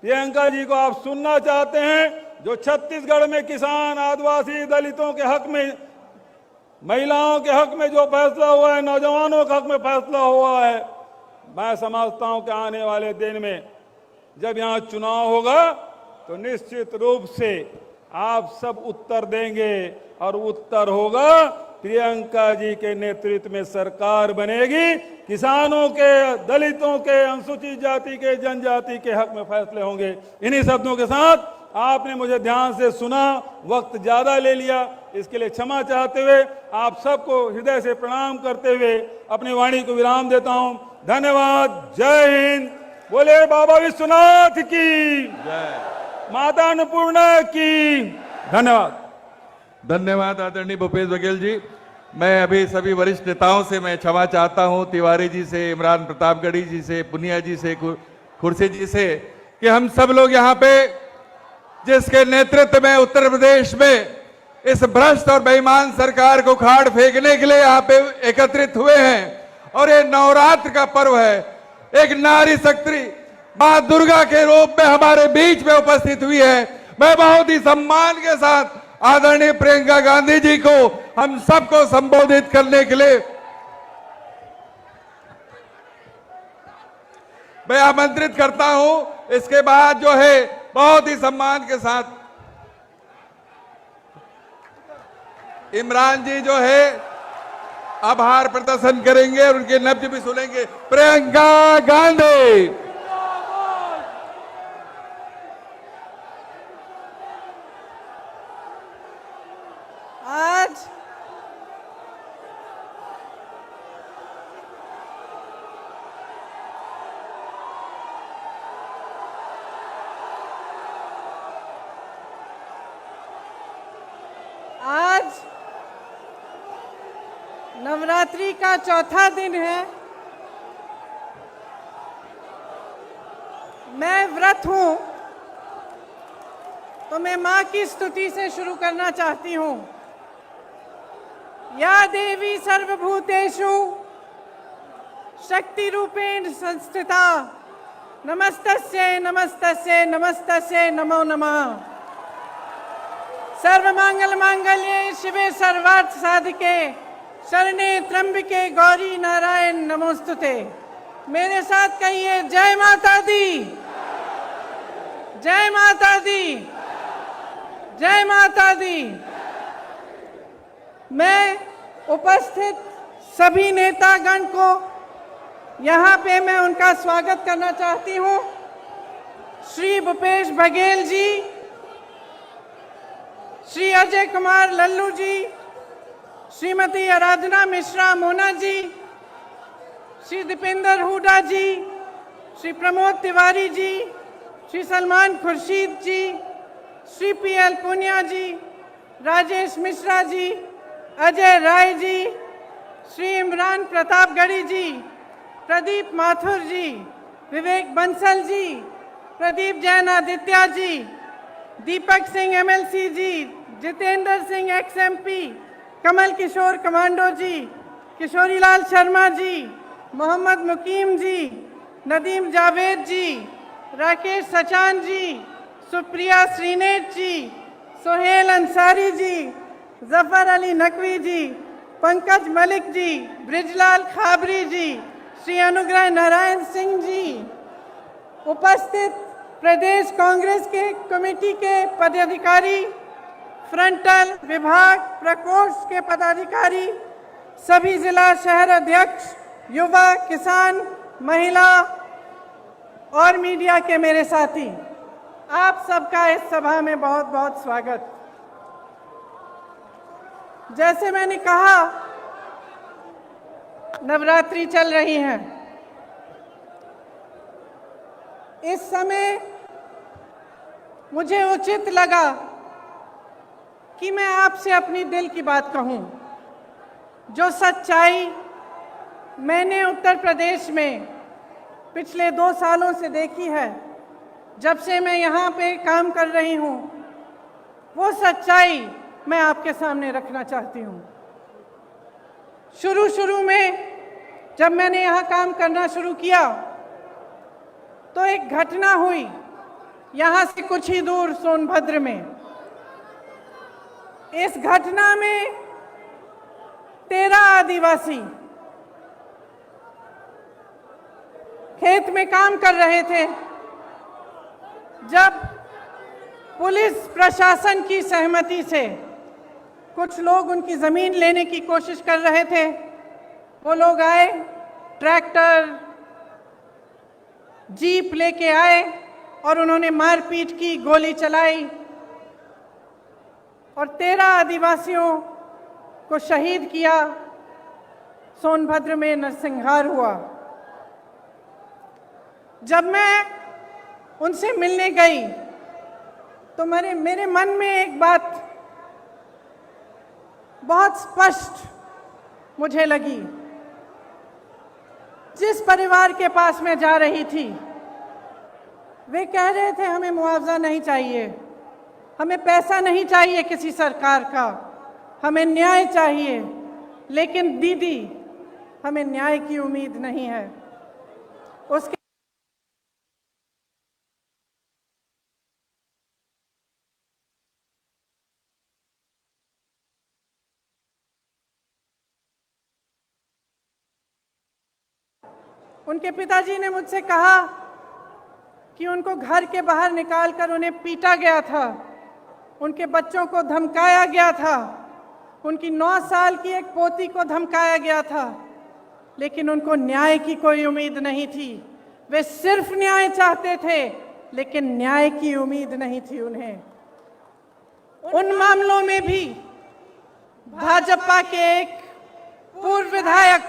प्रियंका जी को आप सुनना चाहते हैं, जो छत्तीसगढ़ में किसान, आदिवासी, दलितों के हक में, महिलाओं के हक में जो फैसला हुआ है, नौजवानों के हक में फैसला हुआ है। मैं समझता हूं कि आने वाले दिन में जब यहां चुनाव होगा तो निश्चित रूप से आप सब उत्तर देंगे, और उत्तर होगा प्रियंका जी के नेतृत्व में सरकार बनेगी। किसानों के, दलितों के, अनुसूचित जाति के, जनजाति के हक में फैसले होंगे। इन्हीं शब्दों के साथ आपने मुझे ध्यान से सुना, वक्त ज्यादा ले लिया, इसके लिए क्षमा चाहते हुए आप सबको हृदय से प्रणाम करते हुए अपनी वाणी को विराम देता हूं। धन्यवाद। जय हिंद। बोले बाबा विश्वनाथ की जय, माता अन्नपूर्णा की। धन्यवाद। धन्यवाद आदरणीय भूपेश बघेल जी। मैं अभी सभी वरिष्ठ नेताओं से मैं क्षमा चाहता हूं, तिवारी जी से, इमरान प्रतापगढ़ी जी से, पुनिया जी से, खुर्शी जी से, कि हम सब लोग यहाँ पे जिसके नेतृत्व में उत्तर प्रदेश में इस भ्रष्ट और बेईमान सरकार को खाड़ फेंकने के लिए यहाँ पे एकत्रित हुए हैं। और ये नवरात्र का पर्व है, एक नारी शक्ति मां दुर्गा के रूप में हमारे बीच में उपस्थित हुई है। मैं बहुत ही सम्मान के साथ आदरणीय प्रियंका गांधी जी को हम सबको संबोधित करने के लिए मैं आमंत्रित करता हूं। इसके बाद जो है बहुत ही सम्मान के साथ इमरान जी जो है आभार प्रदर्शन करेंगे और उनके लफ्ज भी सुनेंगे। प्रियंका गांधी। आज नवरात्रि का चौथा दिन है। मैं व्रत हूं, तो मैं मां की स्तुति से शुरू करना चाहती हूं। या देवी सर्वभूतेषु शक्ति रूपेण संस्थिता नमस्तस्यै नमस्तस्यै नमस्तस्यै नमो नमः। सर्वमंगल मांगल्ये शिवे सर्वार्थ साधिके शरणे त्र्यंबके गौरी नारायण नमोस्तुते। मेरे साथ कहिए जय माता दी, जय माता दी, जय माता दी। मैं उपस्थित सभी नेतागण को यहाँ पे मैं उनका स्वागत करना चाहती हूँ। श्री भूपेश बघेल जी, श्री अजय कुमार लल्लू जी, श्रीमती आराधना मिश्रा मोना जी, श्री दीपेंद्र हुडा जी, श्री प्रमोद तिवारी जी, श्री सलमान खुर्शीद जी, श्री पीएल पुनिया जी, राजेश मिश्रा जी, अजय राय जी, श्री इमरान प्रतापगढ़ी जी, प्रदीप माथुर जी, विवेक बंसल जी, प्रदीप जैन आदित्य जी, दीपक सिंह एमएलसी जी, जितेंद्र सिंह एक्सएमपी, कमल किशोर कमांडो जी, किशोरीलाल शर्मा जी, मोहम्मद मुकीम जी, नदीम जावेद जी, राकेश सचान जी, सुप्रिया श्रीनेत जी, सोहेल अंसारी जी, जफर अली नकवी जी, पंकज मलिक जी, ब्रिजलाल खाबरी जी, श्री अनुग्रह नारायण सिंह जी, उपस्थित प्रदेश कांग्रेस के कमेटी के पदाधिकारी, फ्रंटल विभाग प्रकोष्ठ के पदाधिकारी, सभी जिला शहर अध्यक्ष, युवा, किसान, महिला और मीडिया के मेरे साथी, आप सबका इस सभा में बहुत बहुत स्वागत। जैसे मैंने कहा, नवरात्रि चल रही है। इस समय मुझे उचित लगा कि मैं आपसे अपनी दिल की बात कहूं। जो सच्चाई मैंने उत्तर प्रदेश में पिछले 2 सालों से देखी है, जब से मैं यहाँ पे काम कर रही हूँ, वो सच्चाई मैं आपके सामने रखना चाहती हूँ। शुरू में जब मैंने यहाँ काम करना शुरू किया तो एक घटना हुई यहाँ से कुछ ही दूर सोनभद्र में। इस घटना में 13 आदिवासी खेत में काम कर रहे थे। जब पुलिस प्रशासन की सहमति से कुछ लोग उनकी जमीन लेने की कोशिश कर रहे थे, वो लोग आए, ट्रैक्टर जीप लेके आए और उन्होंने मारपीट की, गोली चलाई और 13 आदिवासियों को शहीद किया। सोनभद्र में नरसंहार हुआ। जब मैं उनसे मिलने गई तो मेरे मन में एक बात बहुत स्पष्ट मुझे लगी। जिस परिवार के पास मैं जा रही थी, वे कह रहे थे हमें मुआवजा नहीं चाहिए, हमें पैसा नहीं चाहिए किसी सरकार का, हमें न्याय चाहिए। लेकिन दीदी, हमें न्याय की उम्मीद नहीं है। उसके उनके पिताजी ने मुझसे कहा कि उनको घर के बाहर निकालकर उन्हें पीटा गया था, उनके बच्चों को धमकाया गया था, उनकी 9 साल की एक पोती को धमकाया गया था, लेकिन उनको न्याय की कोई उम्मीद नहीं थी। वे सिर्फ न्याय चाहते थे, लेकिन न्याय की उम्मीद नहीं थी उन्हें। उन मामलों में भी भाजपा के एक पूर्व विधायक,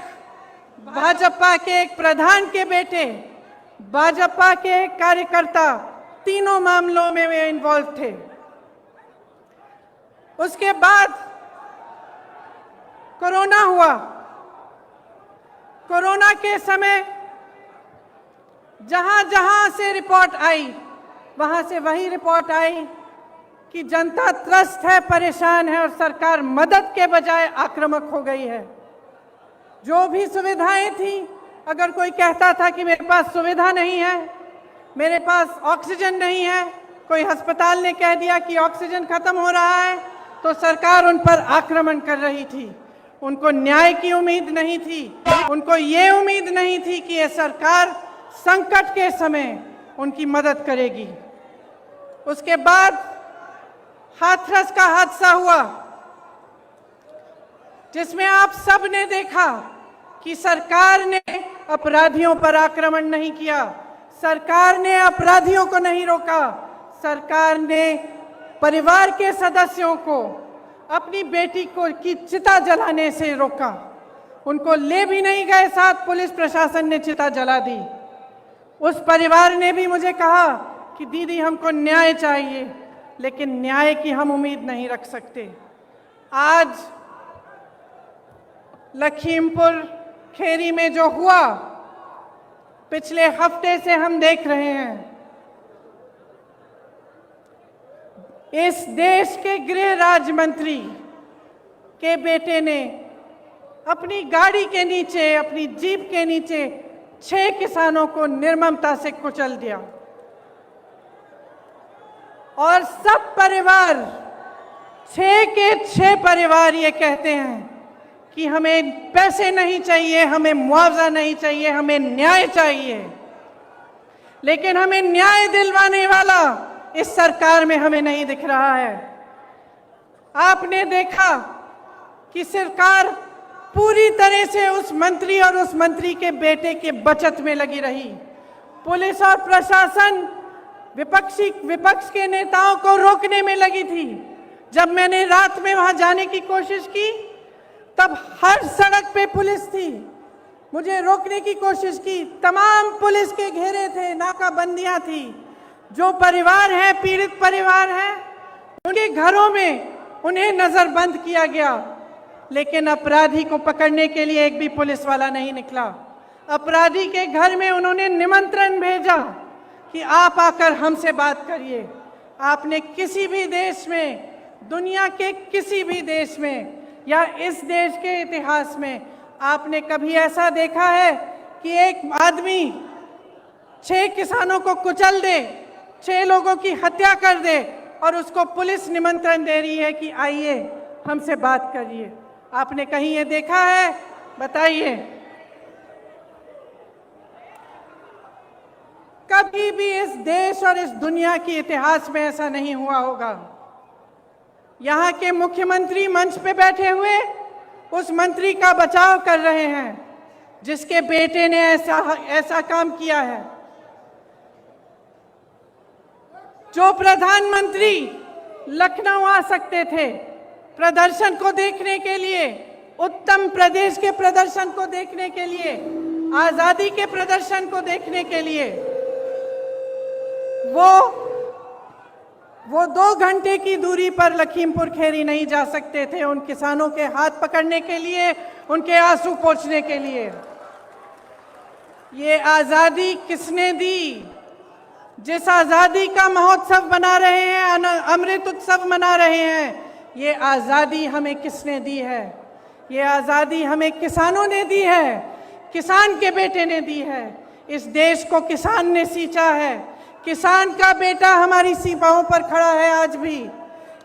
भाजपा के एक प्रधान के बेटे, भाजपा के एक कार्यकर्ता, तीनों मामलों में वे इन्वॉल्व थे। उसके बाद कोरोना हुआ। कोरोना के समय जहां जहां से रिपोर्ट आई, वहां से वही रिपोर्ट आई कि जनता त्रस्त है, परेशान है और सरकार मदद के बजाय आक्रामक हो गई है। जो भी सुविधाएं थी अगर कोई कहता था कि मेरे पास सुविधा नहीं है, मेरे पास ऑक्सीजन नहीं है, कोई अस्पताल ने कह दिया कि ऑक्सीजन खत्म हो रहा है, तो सरकार उन पर आक्रमण कर रही थी। उनको न्याय की उम्मीद नहीं थी, उनको ये उम्मीद नहीं थी कि ये सरकार संकट के समय उनकी मदद करेगी। उसके बाद हाथरस का हादसा हुआ, जिसमें आप सब ने देखा कि सरकार ने अपराधियों पर आक्रमण नहीं किया, सरकार ने अपराधियों को नहीं रोका, सरकार ने परिवार के सदस्यों को अपनी बेटी को की चिता जलाने से रोका। उनको ले भी नहीं गए साथ, पुलिस प्रशासन ने चिता जला दी। उस परिवार ने भी मुझे कहा कि दीदी हमको न्याय चाहिए, लेकिन न्याय की हम उम्मीद नहीं रख सकते। आज लखीमपुर खेरी में जो हुआ, पिछले हफ्ते से हम देख रहे हैं। इस देश के गृह राज्य मंत्री के बेटे ने अपनी गाड़ी के नीचे, अपनी जीप के नीचे 6 किसानों को निर्ममता से कुचल दिया, और सब परिवार, 6 के 6 परिवार ये कहते हैं कि हमें पैसे नहीं चाहिए, हमें मुआवजा नहीं चाहिए, हमें न्याय चाहिए। लेकिन हमें न्याय दिलवाने वाला इस सरकार में हमें नहीं दिख रहा है। आपने देखा कि सरकार पूरी तरह से उस मंत्री और उस मंत्री के बेटे के बचत में लगी रही। पुलिस और प्रशासन विपक्ष के नेताओं को रोकने में लगी थी। जब मैंने रात में वहां जाने की कोशिश की, तब हर सड़क पे पुलिस थी, मुझे रोकने की कोशिश की, तमाम पुलिस के घेरे थे, नाकाबंदियां थी। जो परिवार है, पीड़ित परिवार है, उनके घरों में उन्हें नजरबंद किया गया, लेकिन अपराधी को पकड़ने के लिए एक भी पुलिस वाला नहीं निकला। अपराधी के घर में उन्होंने निमंत्रण भेजा कि आप आकर हमसे बात करिए। आपने किसी भी देश में, दुनिया के किसी भी देश में या इस देश के इतिहास में आपने कभी ऐसा देखा है कि एक आदमी 6 किसानों को कुचल दे, 6 लोगों की हत्या कर दे, और उसको पुलिस निमंत्रण दे रही है कि आइए हमसे बात करिए? आपने कहीं ये देखा है? बताइए। कभी भी इस देश और इस दुनिया के इतिहास में ऐसा नहीं हुआ होगा। यहाँ के मुख्यमंत्री मंच पे बैठे हुए उस मंत्री का बचाव कर रहे हैं जिसके बेटे ने ऐसा काम किया है। जो प्रधानमंत्री लखनऊ आ सकते थे प्रदर्शन को देखने के लिए, उत्तर प्रदेश के प्रदर्शन को देखने के लिए, आजादी के प्रदर्शन को देखने के लिए, वो 2 घंटे की दूरी पर लखीमपुर खेरी नहीं जा सकते थे उन किसानों के हाथ पकड़ने के लिए, उनके आंसू पोंछने के लिए। ये आजादी किसने दी? जिस आजादी का महोत्सव मना रहे हैं, अमृत उत्सव मना रहे हैं, ये आजादी हमें किसने दी है? ये आजादी हमें किसानों ने दी है, किसान के बेटे ने दी है। इस देश को किसान ने सींचा है, किसान का बेटा हमारी सीमाओं पर खड़ा है आज भी।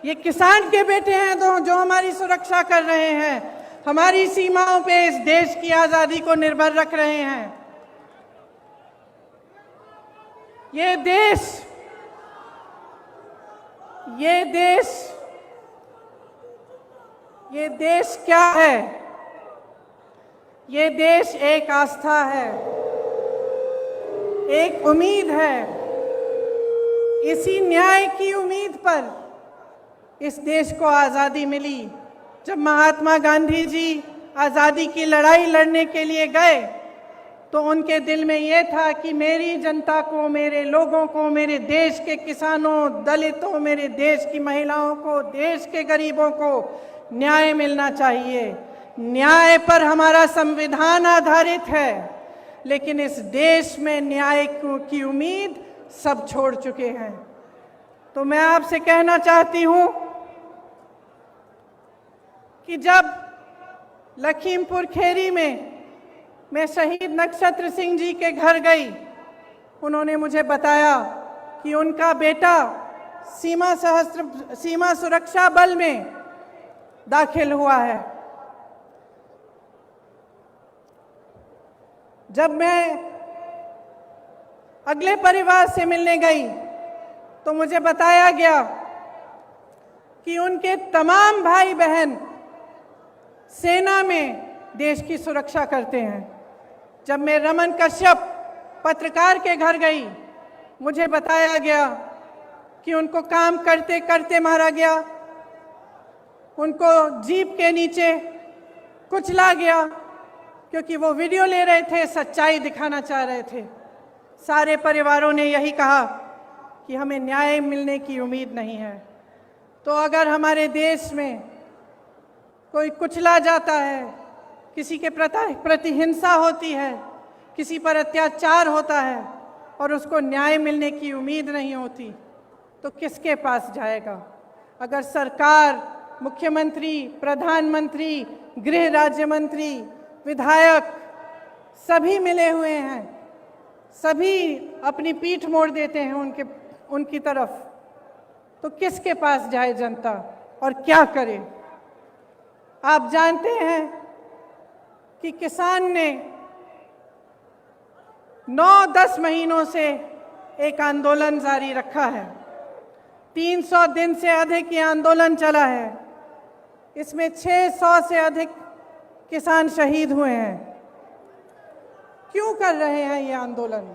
ये किसान के बेटे हैं जो हमारी सुरक्षा कर रहे हैं, हमारी सीमाओं पे इस देश की आजादी को निर्भर रख रहे हैं। ये देश क्या है? ये देश एक आस्था है, एक उम्मीद है। इसी न्याय की उम्मीद पर इस देश को आज़ादी मिली। जब महात्मा गांधी जी आज़ादी की लड़ाई लड़ने के लिए गए तो उनके दिल में ये था कि मेरी जनता को, मेरे लोगों को, मेरे देश के किसानों, दलितों, मेरे देश की महिलाओं को, देश के गरीबों को न्याय मिलना चाहिए। न्याय पर हमारा संविधान आधारित है, लेकिन इस देश में न्याय की उम्मीद सब छोड़ चुके हैं। तो मैं आपसे कहना चाहती हूं कि जब लखीमपुर खेरी में मैं शहीद नक्षत्र सिंह जी के घर गई। उन्होंने मुझे बताया कि उनका बेटा सीमा सुरक्षा बल में दाखिल हुआ है। जब मैं अगले परिवार से मिलने गई तो मुझे बताया गया कि उनके तमाम भाई बहन सेना में देश की सुरक्षा करते हैं। जब मैं रमन कश्यप पत्रकार के घर गई, मुझे बताया गया कि उनको काम करते करते मारा गया, उनको जीप के नीचे कुचला गया क्योंकि वो वीडियो ले रहे थे, सच्चाई दिखाना चाह रहे थे। सारे परिवारों ने यही कहा कि हमें न्याय मिलने की उम्मीद नहीं है। तो अगर हमारे देश में कोई कुचला जाता है, किसी के प्रति हिंसा होती है, किसी पर अत्याचार होता है और उसको न्याय मिलने की उम्मीद नहीं होती, तो किसके पास जाएगा? अगर सरकार, मुख्यमंत्री, प्रधानमंत्री, गृह राज्य मंत्री, विधायक सभी मिले हुए हैं, सभी अपनी पीठ मोड़ देते हैं उनकी तरफ, तो किसके पास जाए जनता और क्या करे? आप जानते हैं कि किसान ने 9-10 महीनों से एक आंदोलन जारी रखा है। 300 दिन से अधिक ये आंदोलन चला है। इसमें 600 से अधिक किसान शहीद हुए हैं। क्यों कर रहे हैं ये आंदोलन?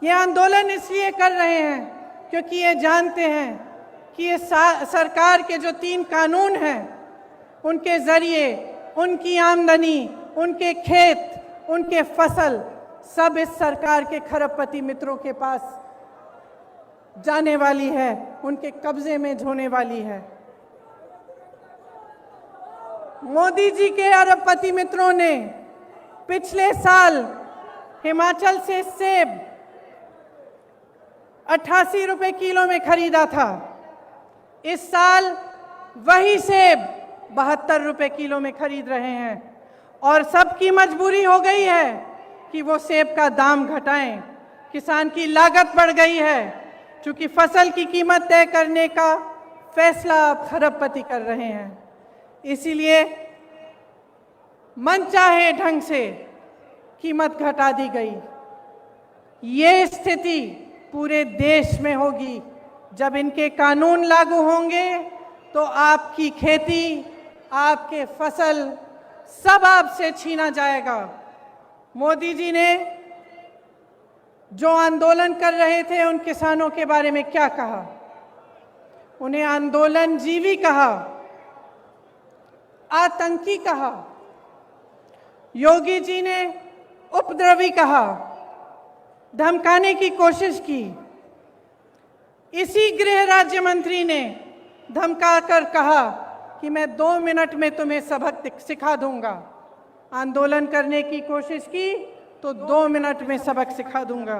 ये आंदोलन इसलिए कर रहे हैं क्योंकि ये जानते हैं कि ये सरकार के जो 3 कानून हैं, उनके जरिए उनकी आमदनी, उनके खेत, उनके फसल सब इस सरकार के खरबपति मित्रों के पास जाने वाली है, उनके कब्जे में होने वाली है। मोदी जी के अरबपति मित्रों ने पिछले साल हिमाचल से सेब 88 रुपए किलो में खरीदा था। इस साल वही सेब 72 रुपए किलो में खरीद रहे हैं और सबकी मजबूरी हो गई है कि वो सेब का दाम घटाएं। किसान की लागत बढ़ गई है क्योंकि फसल की कीमत तय करने का फैसला अब खरबपति कर रहे हैं। इसीलिए मनचाहे ढंग से कीमत घटा दी गई। ये स्थिति पूरे देश में होगी। जब इनके कानून लागू होंगे तो आपकी खेती, आपके फसल सब आपसे छीना जाएगा। मोदी जी ने जो आंदोलन कर रहे थे उन किसानों के बारे में क्या कहा? उन्हें आंदोलन जीवी कहा, आतंकी कहा। योगी जी ने उपद्रवी कहा, धमकाने की कोशिश की। इसी गृह राज्य मंत्री ने धमकाकर कहा कि मैं 2 मिनट में तुम्हें सबक सिखा दूंगा। आंदोलन करने की कोशिश की तो 2 मिनट में सबक सिखा दूंगा।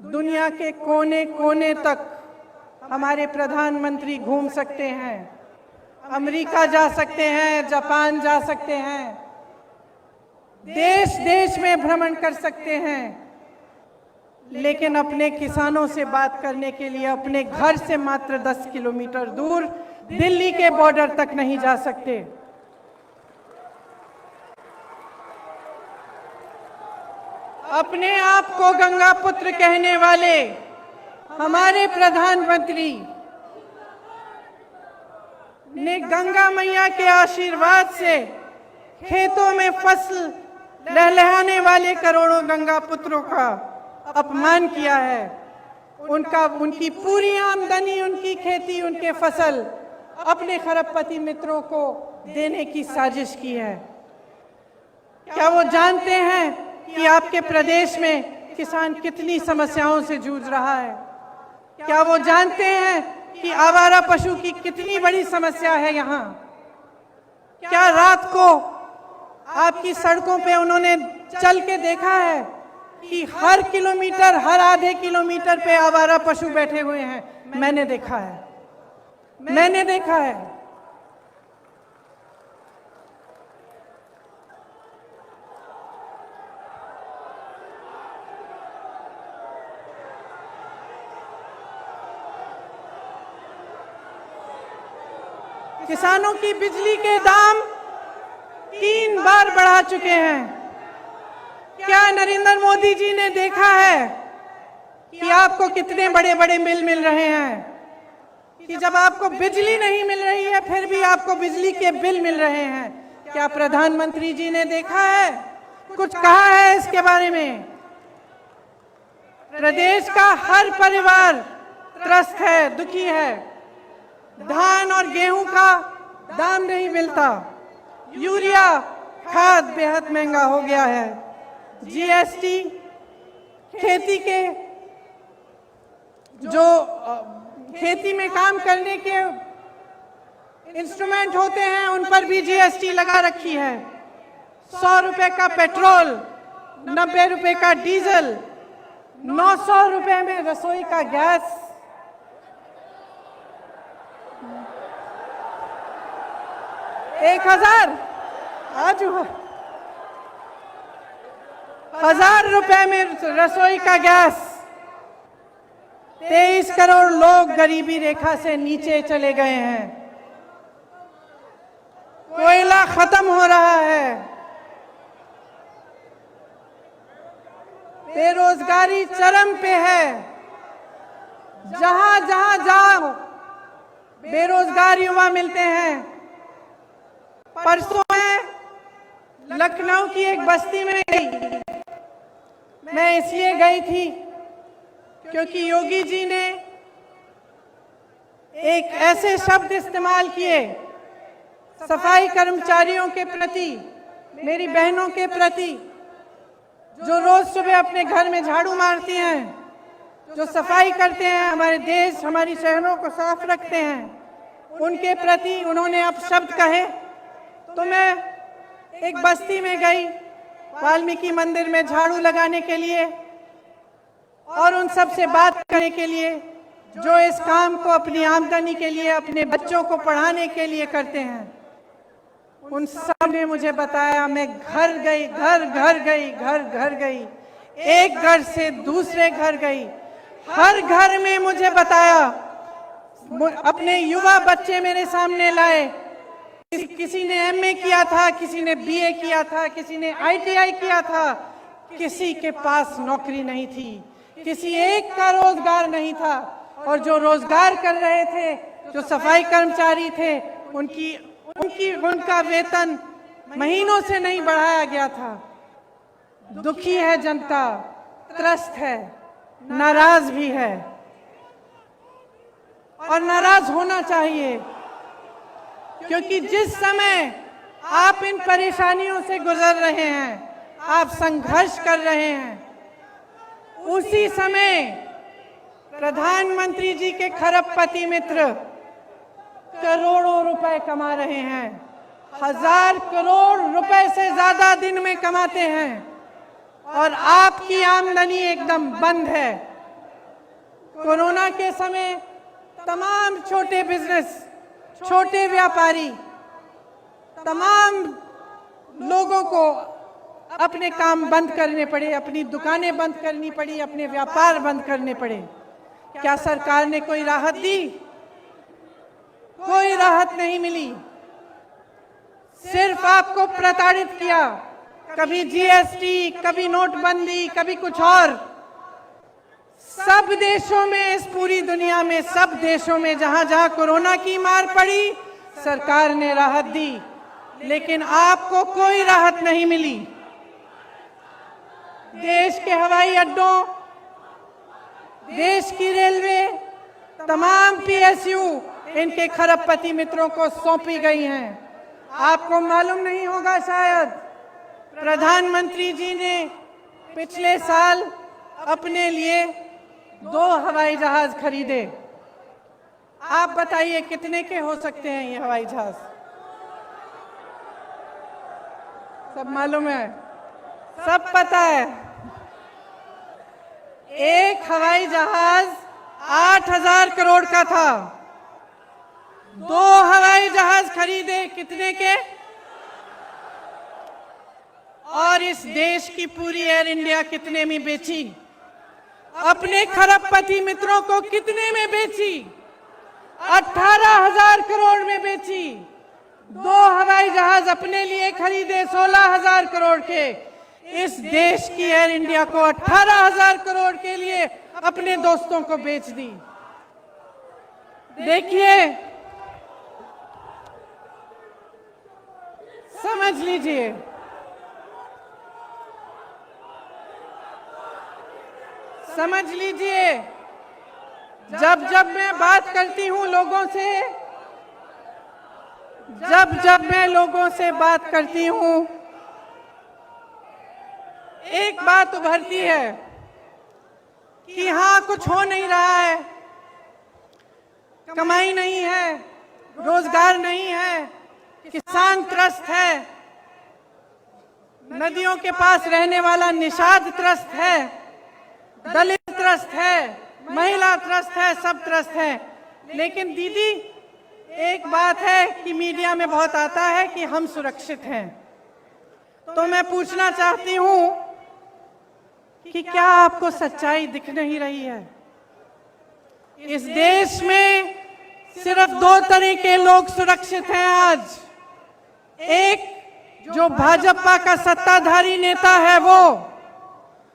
दुनिया के कोने कोने तक हमारे प्रधानमंत्री घूम सकते हैं, अमेरिका जा सकते हैं, जापान जा सकते हैं, देश देश में भ्रमण कर सकते हैं, लेकिन अपने किसानों से बात करने के लिए अपने घर से मात्र 10 किलोमीटर दूर दिल्ली के बॉर्डर तक नहीं जा सकते। अपने आप को गंगा पुत्र कहने वाले हमारे प्रधानमंत्री ने गंगा मैया के आशीर्वाद से खेतों में फसल लहलहाने वाले करोड़ों गंगा पुत्रों का अपमान किया है। उनकी पूरी आमदनी, उनकी खेती, उनके फसल अपने खरबपति मित्रों को देने की साजिश की है। क्या वो जानते हैं कि आपके प्रदेश में किसान कितनी समस्याओं से जूझ रहा है? क्या वो जानते हैं कि आवारा पशु की कितनी बड़ी समस्या है यहाँ? क्या रात को आपकी सड़कों पे उन्होंने चल के देखा है कि हर किलोमीटर, हर आधे किलोमीटर पे आवारा पशु बैठे हुए हैं? मैंने देखा है, मैंने देखा है। किसानों की बिजली के दाम 3 बार बढ़ा चुके हैं। क्या नरेंद्र मोदी जी ने देखा है कि आपको कितने बड़े बड़े बिल मिल रहे हैं, कि जब आपको बिजली नहीं मिल रही है फिर भी आपको बिजली के बिल मिल रहे हैं? क्या प्रधानमंत्री जी ने देखा है, कुछ कहा है इसके बारे में? प्रदेश का हर परिवार त्रस्त है, दुखी है। धान और गेहूं का दाम नहीं मिलता, यूरिया खाद बेहद महंगा हो गया है, जीएसटी, खेती के जो खेती में काम करने के इंस्ट्रूमेंट होते हैं उन पर भी जीएसटी लगा रखी है। 100 रुपए का पेट्रोल, 90 रुपए का डीजल, 900 रुपए में रसोई का गैस। एक 1000 रुपए में रसोई का गैस। 23 करोड़ लोग गरीबी रेखा से नीचे चले गए हैं। कोयला खत्म हो रहा है, बेरोजगारी चरम पे है। जहां जहां जाओ बेरोजगार युवा मिलते हैं। परसों मैं लखनऊ की एक बस्ती में गई। मैं इसलिए गई थी क्योंकि योगी जी ने एक ऐसे शब्द इस्तेमाल किए सफाई कर्मचारियों के प्रति, मेरी बहनों के प्रति, जो रोज सुबह अपने घर में झाड़ू मारती हैं, जो सफाई करते हैं, हमारे देश, हमारी शहरों को साफ रखते हैं, उनके प्रति उन्होंने अब शब्द कहे। तो मैं एक बस्ती में गई वाल्मीकि मंदिर में झाड़ू लगाने के लिए और उन सब से बात करने के लिए जो इस काम को अपनी आमदनी के लिए, अपने बच्चों को पढ़ाने के लिए करते हैं। उन सब ने मुझे बताया, मैं घर गई, घर गई, एक घर से दूसरे घर गई, हर घर में मुझे बताया, अपने युवा बच्चे मेरे सामने लाए। किसी ने एमए किया था, किसी ने बीए किया था, किसी ने आईटीआई किया था, किसी के पास नौकरी नहीं थी, किसी एक का रोजगार नहीं था। और जो रोजगार कर रहे थे, जो सफाई कर्मचारी थे, उनका वेतन महीनों से नहीं बढ़ाया गया था। दुखी है जनता, त्रस्त है, नाराज भी है और नाराज होना चाहिए, क्योंकि जिस समय आप इन परेशानियों से गुजर रहे हैं, आप संघर्ष कर रहे हैं, उसी समय प्रधानमंत्री जी के खरबपति मित्र करोड़ों रुपए कमा रहे हैं, 1000 करोड़ रुपए से ज्यादा दिन में कमाते हैं, और आपकी आमदनी एकदम बंद है। कोरोना के समय तमाम छोटे बिजनेस, छोटे व्यापारी, तमाम लोगों को अपने काम बंद करने पड़े, अपनी दुकानें बंद करनी पड़ी, अपने व्यापार बंद करने पड़े। क्या सरकार ने कोई राहत दी? कोई राहत नहीं मिली, सिर्फ आपको प्रताड़ित किया। कभी जीएसटी, कभी नोटबंदी, कभी कुछ और। सब देशों में, इस पूरी दुनिया में, सब देशों में जहां जहां कोरोना की मार पड़ी, सरकार ने राहत दी, लेकिन आपको कोई राहत नहीं मिली। देश के हवाई अड्डों, देश की रेलवे, तमाम पीएसयू इनके खरबपति मित्रों को सौंपी गई हैं। आपको मालूम नहीं होगा शायद, प्रधानमंत्री जी ने पिछले साल अपने लिए 2 हवाई जहाज खरीदे। आप बताइए कितने के हो सकते हैं ये हवाई जहाज? सब मालूम है, सब पता है। एक हवाई जहाज 8000 करोड़ का था। 2 हवाई जहाज खरीदे कितने के? और इस देश की पूरी एयर इंडिया कितने में बेची? अपने खरबपति मित्रों को कितने में बेची? 18,000 करोड़ में बेची, 2 हवाई जहाज अपने लिए खरीदे 16,000 करोड़ के। इस देश की एयर इंडिया को 18,000 करोड़ के लिए अपने दोस्तों को बेच दी। देखिए, समझ लीजिए, समझ लीजिए, जब जब मैं बात करती हूं लोगों से, जब मैं लोगों से बात करती हूं, एक बात उभरती है कि हाँ, कुछ हो नहीं रहा है, कमाई नहीं है, रोजगार नहीं है, किसान त्रस्त है, नदियों के पास रहने वाला निषाद त्रस्त है, दलित त्रस्त है, महिला त्रस्त है, सब त्रस्त है। लेकिन दीदी, एक बात है कि मीडिया में बहुत आता है कि हम सुरक्षित हैं, तो मैं पूछना चाहती हूं कि क्या आपको सच्चाई दिख नहीं रही है? इस देश में सिर्फ 2 तरह के लोग सुरक्षित हैं आज। एक, जो भाजपा का सत्ताधारी नेता है वो,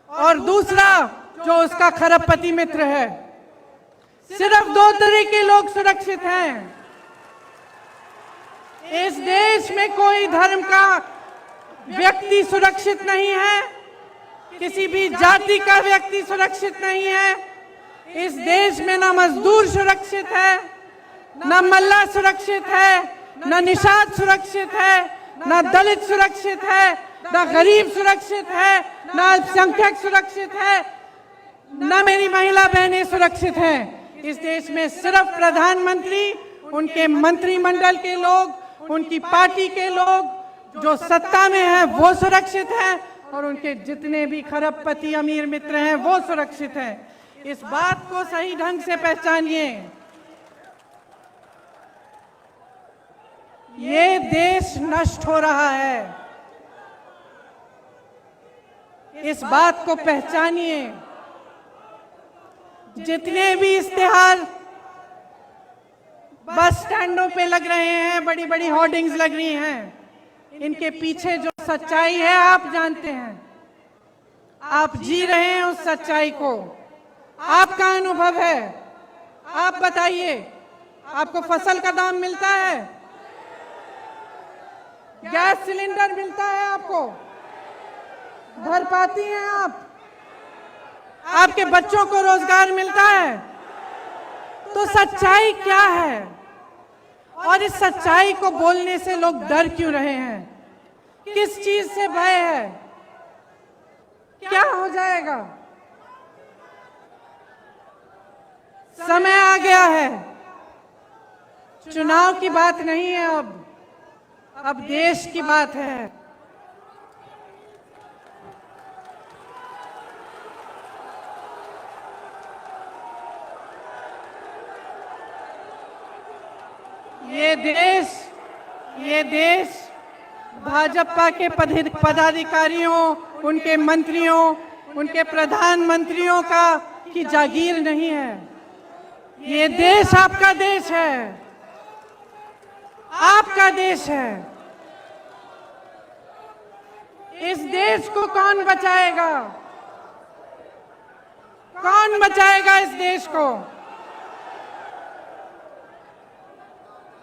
और दूसरा जो उसका खरबपति मित्र है। सिर्फ 2 तरह के लोग सुरक्षित हैं। इस देश में कोई धर्म का व्यक्ति सुरक्षित नहीं है, किसी भी जाति का व्यक्ति सुरक्षित नहीं है। इस देश में ना मजदूर सुरक्षित है, ना मल्ला सुरक्षित है, ना निषाद सुरक्षित है, ना दलित सुरक्षित है, ना गरीब सुरक्षित है, ना अल्पसंख्यक सुरक्षित है, ना मेरी महिला बहनें सुरक्षित हैं। इस देश में सिर्फ प्रधानमंत्री, उनके मंत्रिमंडल के लोग, उनकी पार्टी के लोग जो सत्ता में हैं वो सुरक्षित हैं, और उनके जितने भी खरबपति अमीर मित्र हैं वो सुरक्षित हैं। इस बात को सही ढंग से पहचानिए। ये देश नष्ट हो रहा है, इस बात को पहचानिए। जितने भी इश्तिहार बस स्टैंडों पे लग रहे हैं, बड़ी बड़ी होर्डिंग्स लग रही हैं, इनके पीछे जो सच्चाई है आप जानते हैं। आप जी रहे हैं उस सच्चाई को, आपका अनुभव है। आप बताइए, आपको फसल का दाम मिलता है? गैस सिलेंडर मिलता है आपको? भर पाती हैं आप? आपके बच्चों को रोजगार मिलता है? तो सच्चाई क्या है? और इस सच्चाई को बोलने से लोग डर क्यों रहे हैं? किस चीज से भय है? क्या हो जाएगा? समय आ गया है, चुनाव की बात नहीं है, अब देश की बात है। ये देश भाजपा के पदाधिकारियों, उनके मंत्रियों, उनके प्रधानमंत्रियों की जागीर नहीं है। ये देश आपका देश है, आपका देश है। इस देश को कौन बचाएगा? कौन बचाएगा इस देश को?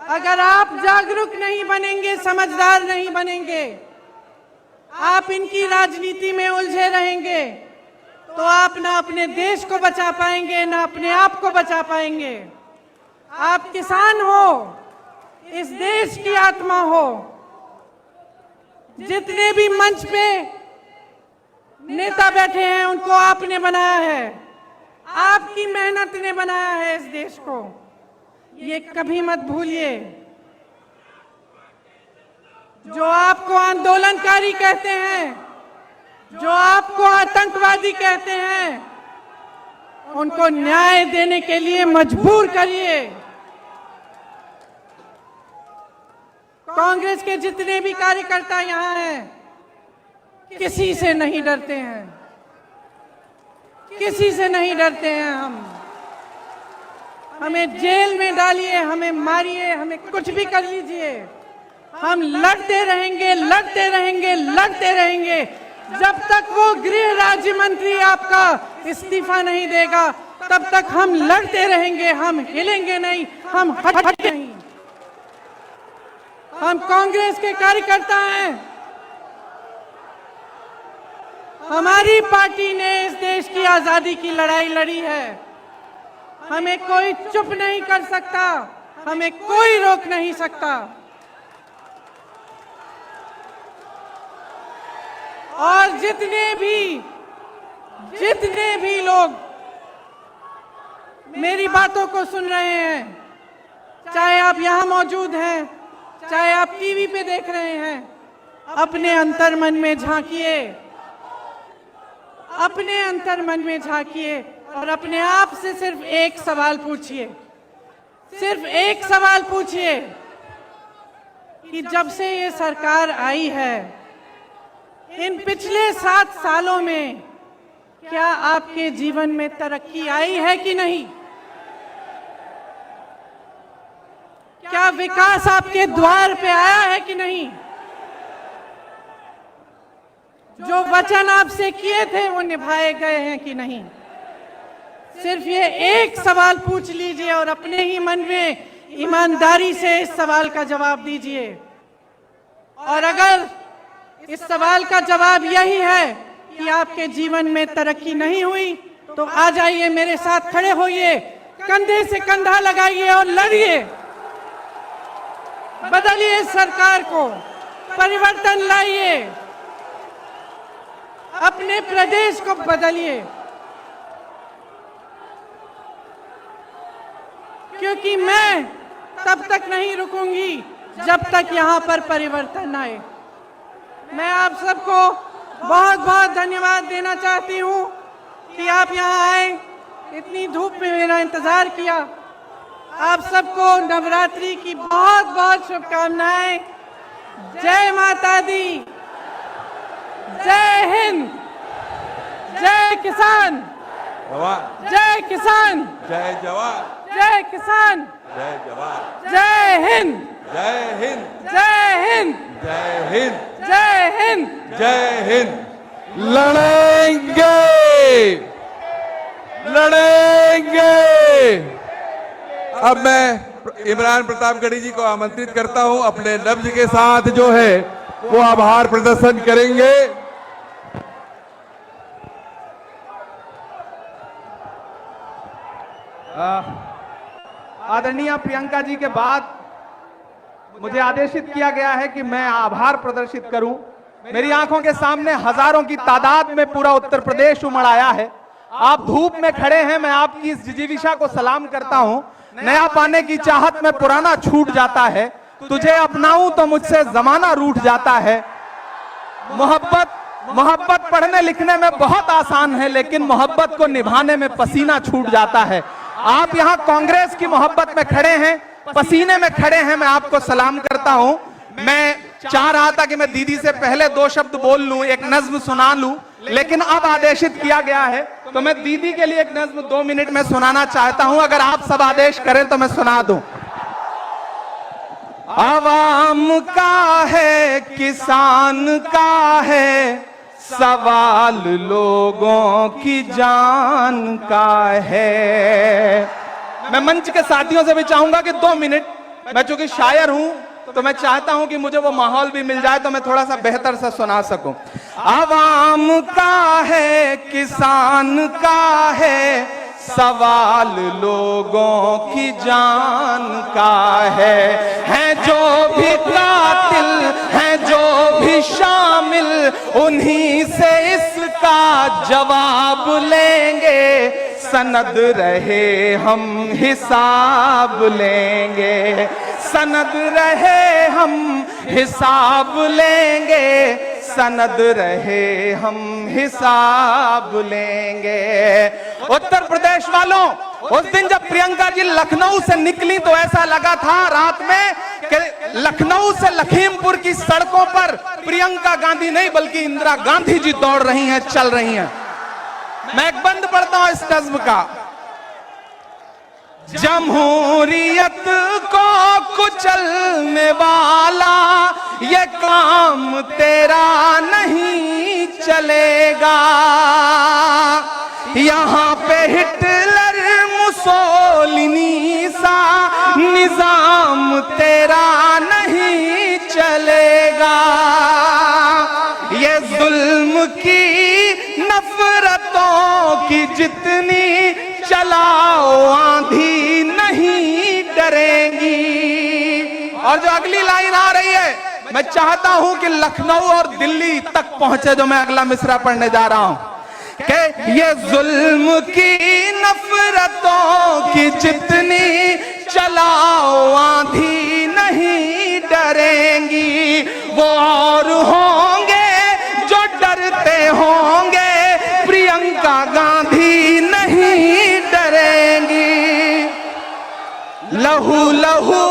अगर आप जागरूक नहीं बनेंगे, समझदार नहीं बनेंगे, आप इनकी राजनीति में उलझे रहेंगे, तो आप ना अपने देश को बचा पाएंगे, ना अपने आप को बचा पाएंगे। आप किसान हो, इस देश की आत्मा हो। जितने भी मंच पे नेता बैठे हैं उनको आपने बनाया है, आपकी मेहनत ने बनाया है इस देश को, ये कभी मत भूलिए। जो आपको आंदोलनकारी कहते हैं, जो आपको आतंकवादी कहते हैं, उनको न्याय देने के लिए मजबूर करिए। कांग्रेस के जितने भी कार्यकर्ता यहाँ हैं, किसी से नहीं डरते हैं, किसी से नहीं डरते हैं हम। हमें जेल में डालिए, हमें मारिए, हमें कुछ भी कर लीजिए, हम लड़ते रहेंगे, लड़ते रहेंगे, लड़ते रहेंगे जब तक वो गृह राज्य मंत्री आपका इस्तीफा नहीं देगा। तब तक हम लड़ते रहेंगे, हम हिलेंगे नहीं, हम हटेंगे नहीं। हम कांग्रेस के कार्यकर्ता हैं। हमारी पार्टी ने इस देश की आजादी की लड़ाई लड़ी है। हमें कोई चुप नहीं कर सकता, हमें कोई रोक नहीं सकता। और जितने भी लोग मेरी बातों को सुन रहे हैं, चाहे आप यहां मौजूद हैं, चाहे आप टीवी पे देख रहे हैं, अपने अंतर्मन में झांकिए, अपने अंतर्मन में झांकिए और अपने आप से सिर्फ एक सवाल पूछिए, सिर्फ एक सवाल पूछिए कि जब से ये सरकार आई है, इन पिछले 7 सालों में क्या आपके जीवन में तरक्की आई है कि नहीं? क्या विकास आपके द्वार पे आया है कि नहीं? जो वचन आपसे किए थे वो निभाए गए हैं कि नहीं? सिर्फ ये एक सवाल पूछ लीजिए और अपने ही मन में ईमानदारी से इस सवाल का जवाब दीजिए। और अगर इस सवाल का जवाब यही है कि आपके जीवन में तरक्की नहीं हुई, तो आ जाइए, मेरे साथ खड़े होइए, कंधे से कंधा लगाइए और लड़िए। बदलिए इस सरकार को, परिवर्तन लाइए, अपने प्रदेश को बदलिए, क्योंकि मैं तब तक नहीं रुकूंगी जब तक यहां पर परिवर्तन आए। मैं आप सबको बहुत बहुत धन्यवाद देना चाहती हूं कि आप यहां आए, इतनी धूप में मेरा इंतजार किया। आप सबको नवरात्रि की बहुत बहुत शुभकामनाएं। जय माता दी, जय हिंद, जय किसान, जय किसान, जय जवान, जय किसान, जय जवान, जय हिंद, जय हिंद, जय हिंद, जय हिंद, जय हिंद, जय हिंद। लड़ेंगे, लड़ेंगे। अब मैं इमरान प्रतापगढ़ी जी को आमंत्रित करता हूं, अपने लफ्ज के साथ जो है वो आभार प्रदर्शन करेंगे। आदरणीय प्रियंका जी के बाद मुझे आदेशित किया गया है कि मैं आभार प्रदर्शित करूं। मेरी आंखों के सामने हजारों की तादाद में पूरा उत्तर प्रदेश उमड़ आया है। आप धूप में खड़े हैं, मैं आपकी इस जिजीविषा को सलाम करता हूं। नया पाने की चाहत में पुराना छूट जाता है, तुझे अपनाऊं तो मुझसे जमाना रूठ जाता है। मोहब्बत पढ़ने लिखने में बहुत आसान है, लेकिन मोहब्बत को निभाने में पसीना छूट जाता है। आप यहाँ कांग्रेस की मोहब्बत में खड़े हैं, पसीने में खड़े हैं, मैं आपको सलाम करता हूं। मैं चाह रहा था कि मैं दीदी से पहले 2 शब्द बोल लूं, एक नज्म सुना लूं, लेकिन अब आदेशित किया गया है तो मैं दीदी के लिए एक नज्म 2 मिनट में सुनाना चाहता हूं। अगर आप सब आदेश करें तो मैं सुना दूं। आवाम का है, किसान का है, सवाल लोगों की जान का है। मैं मंच के साथियों से भी चाहूंगा कि 2 मिनट, मैं चूंकि शायर हूं तो मैं चाहता हूं कि मुझे वो माहौल भी मिल जाए तो मैं थोड़ा सा बेहतर से सुना सकूं। आवाम का है, किसान का है, सवाल लोगों की जान का है जो भी कातिल है, जो भी शामिल, उन्हीं से इसका जवाब लेंगे। सनद रहे हम हिसाब लेंगे, सनद रहे हम हिसाब लेंगे, सनद रहे हम हिसाब लेंगे। उत्तर प्रदेश वालों, उस दिन जब प्रियंका जी लखनऊ से निकली तो ऐसा लगा था रात में कि लखनऊ से लखीमपुर की सड़कों पर प्रियंका गांधी नहीं बल्कि इंदिरा गांधी जी दौड़ रही हैं, चल रही हैं। मैं एक बंद पढ़ता हूं इस नज्म का। जमहूरियत को कुचलने वाला ये काम तेरा नहीं चलेगा। यहाँ पे हिटलर मुसोलिनी सा निजाम तेरा नहीं चलेगा। ये जुल्म की नफरतों की जितनी चलाओ आंधी नहीं डरेंगी। और जो अगली लाइन आ रही है, मैं चाहता हूं कि लखनऊ और दिल्ली तक पहुंचे, जो मैं अगला मिसरा पढ़ने जा रहा हूं कि ये जुल्म की नफरतों की जितनी चलाओ आंधी नहीं डरेंगी। वो और होंगे जो डरते होंगे, प्रियंका गांधी नहीं डरेंगी। लहू लहू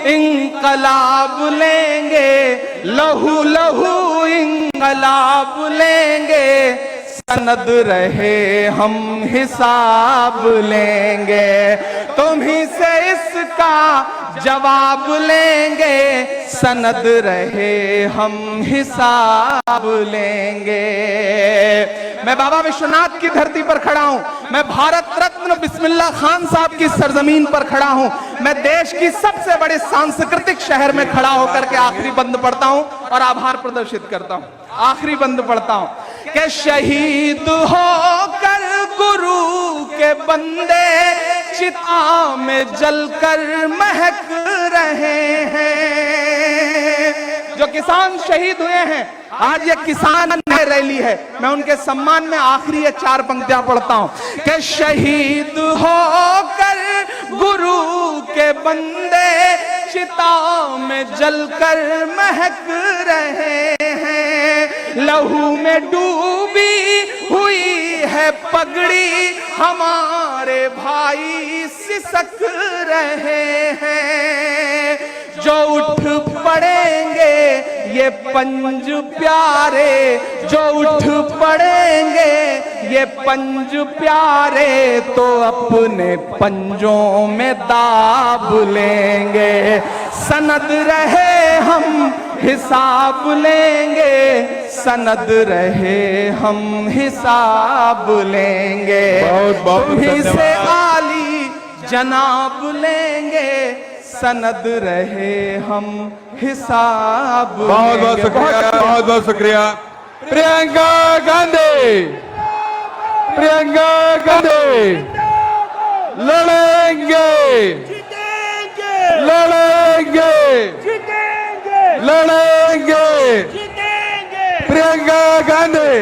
इंकलाब लेंगे, लहू लहू इंकलाब लेंगे, सनद रहे हम हिसाब लेंगे। तुम्हीं से इसका जवाब लेंगे, सनद रहे हम हिसाब लेंगे। मैं बाबा विश्वनाथ की धरती पर खड़ा हूं, मैं भारत रत्न बिस्मिल्लाह खान साहब की सरजमीन पर खड़ा हूं, मैं देश की सबसे बड़े सांस्कृतिक शहर में खड़ा होकर के आखिरी बंद पढ़ता हूं और आभार प्रदर्शित करता हूं। आखिरी बंद पढ़ता हूं कि शहीद होकर गुरु के बंदे चिता में जलकर महक रहे हैं। जो किसान शहीद हुए हैं, आज ये किसान रैली है, मैं उनके सम्मान में आखिरी ये 4 पंक्तियां पढ़ता हूं कि शहीद होकर गुरु के बंदे चिता में जलकर महक रहे हैं। लहू में डूबी हुई है पगड़ी, हमारे भाई सिसक रहे हैं। जो उठ पड़ेंगे ये पंज प्यारे, जो उठ पड़ेंगे ये पंज प्यारे, तो अपने पंजों में दाब लेंगे। सनद रहे हम हिसाब लेंगे, सनद रहे हम हिसाब लेंगे। तुम्हीं से आली जनाब लेंगे, सनद रहे हम हिसाब। बहुत बहुत शुक्रिया, बहुत बहुत शुक्रिया। प्रियंका गांधी, प्रियंका गांधी लड़ेंगे, लड़ेंगे, लड़ेंगे, प्रियंका गांधी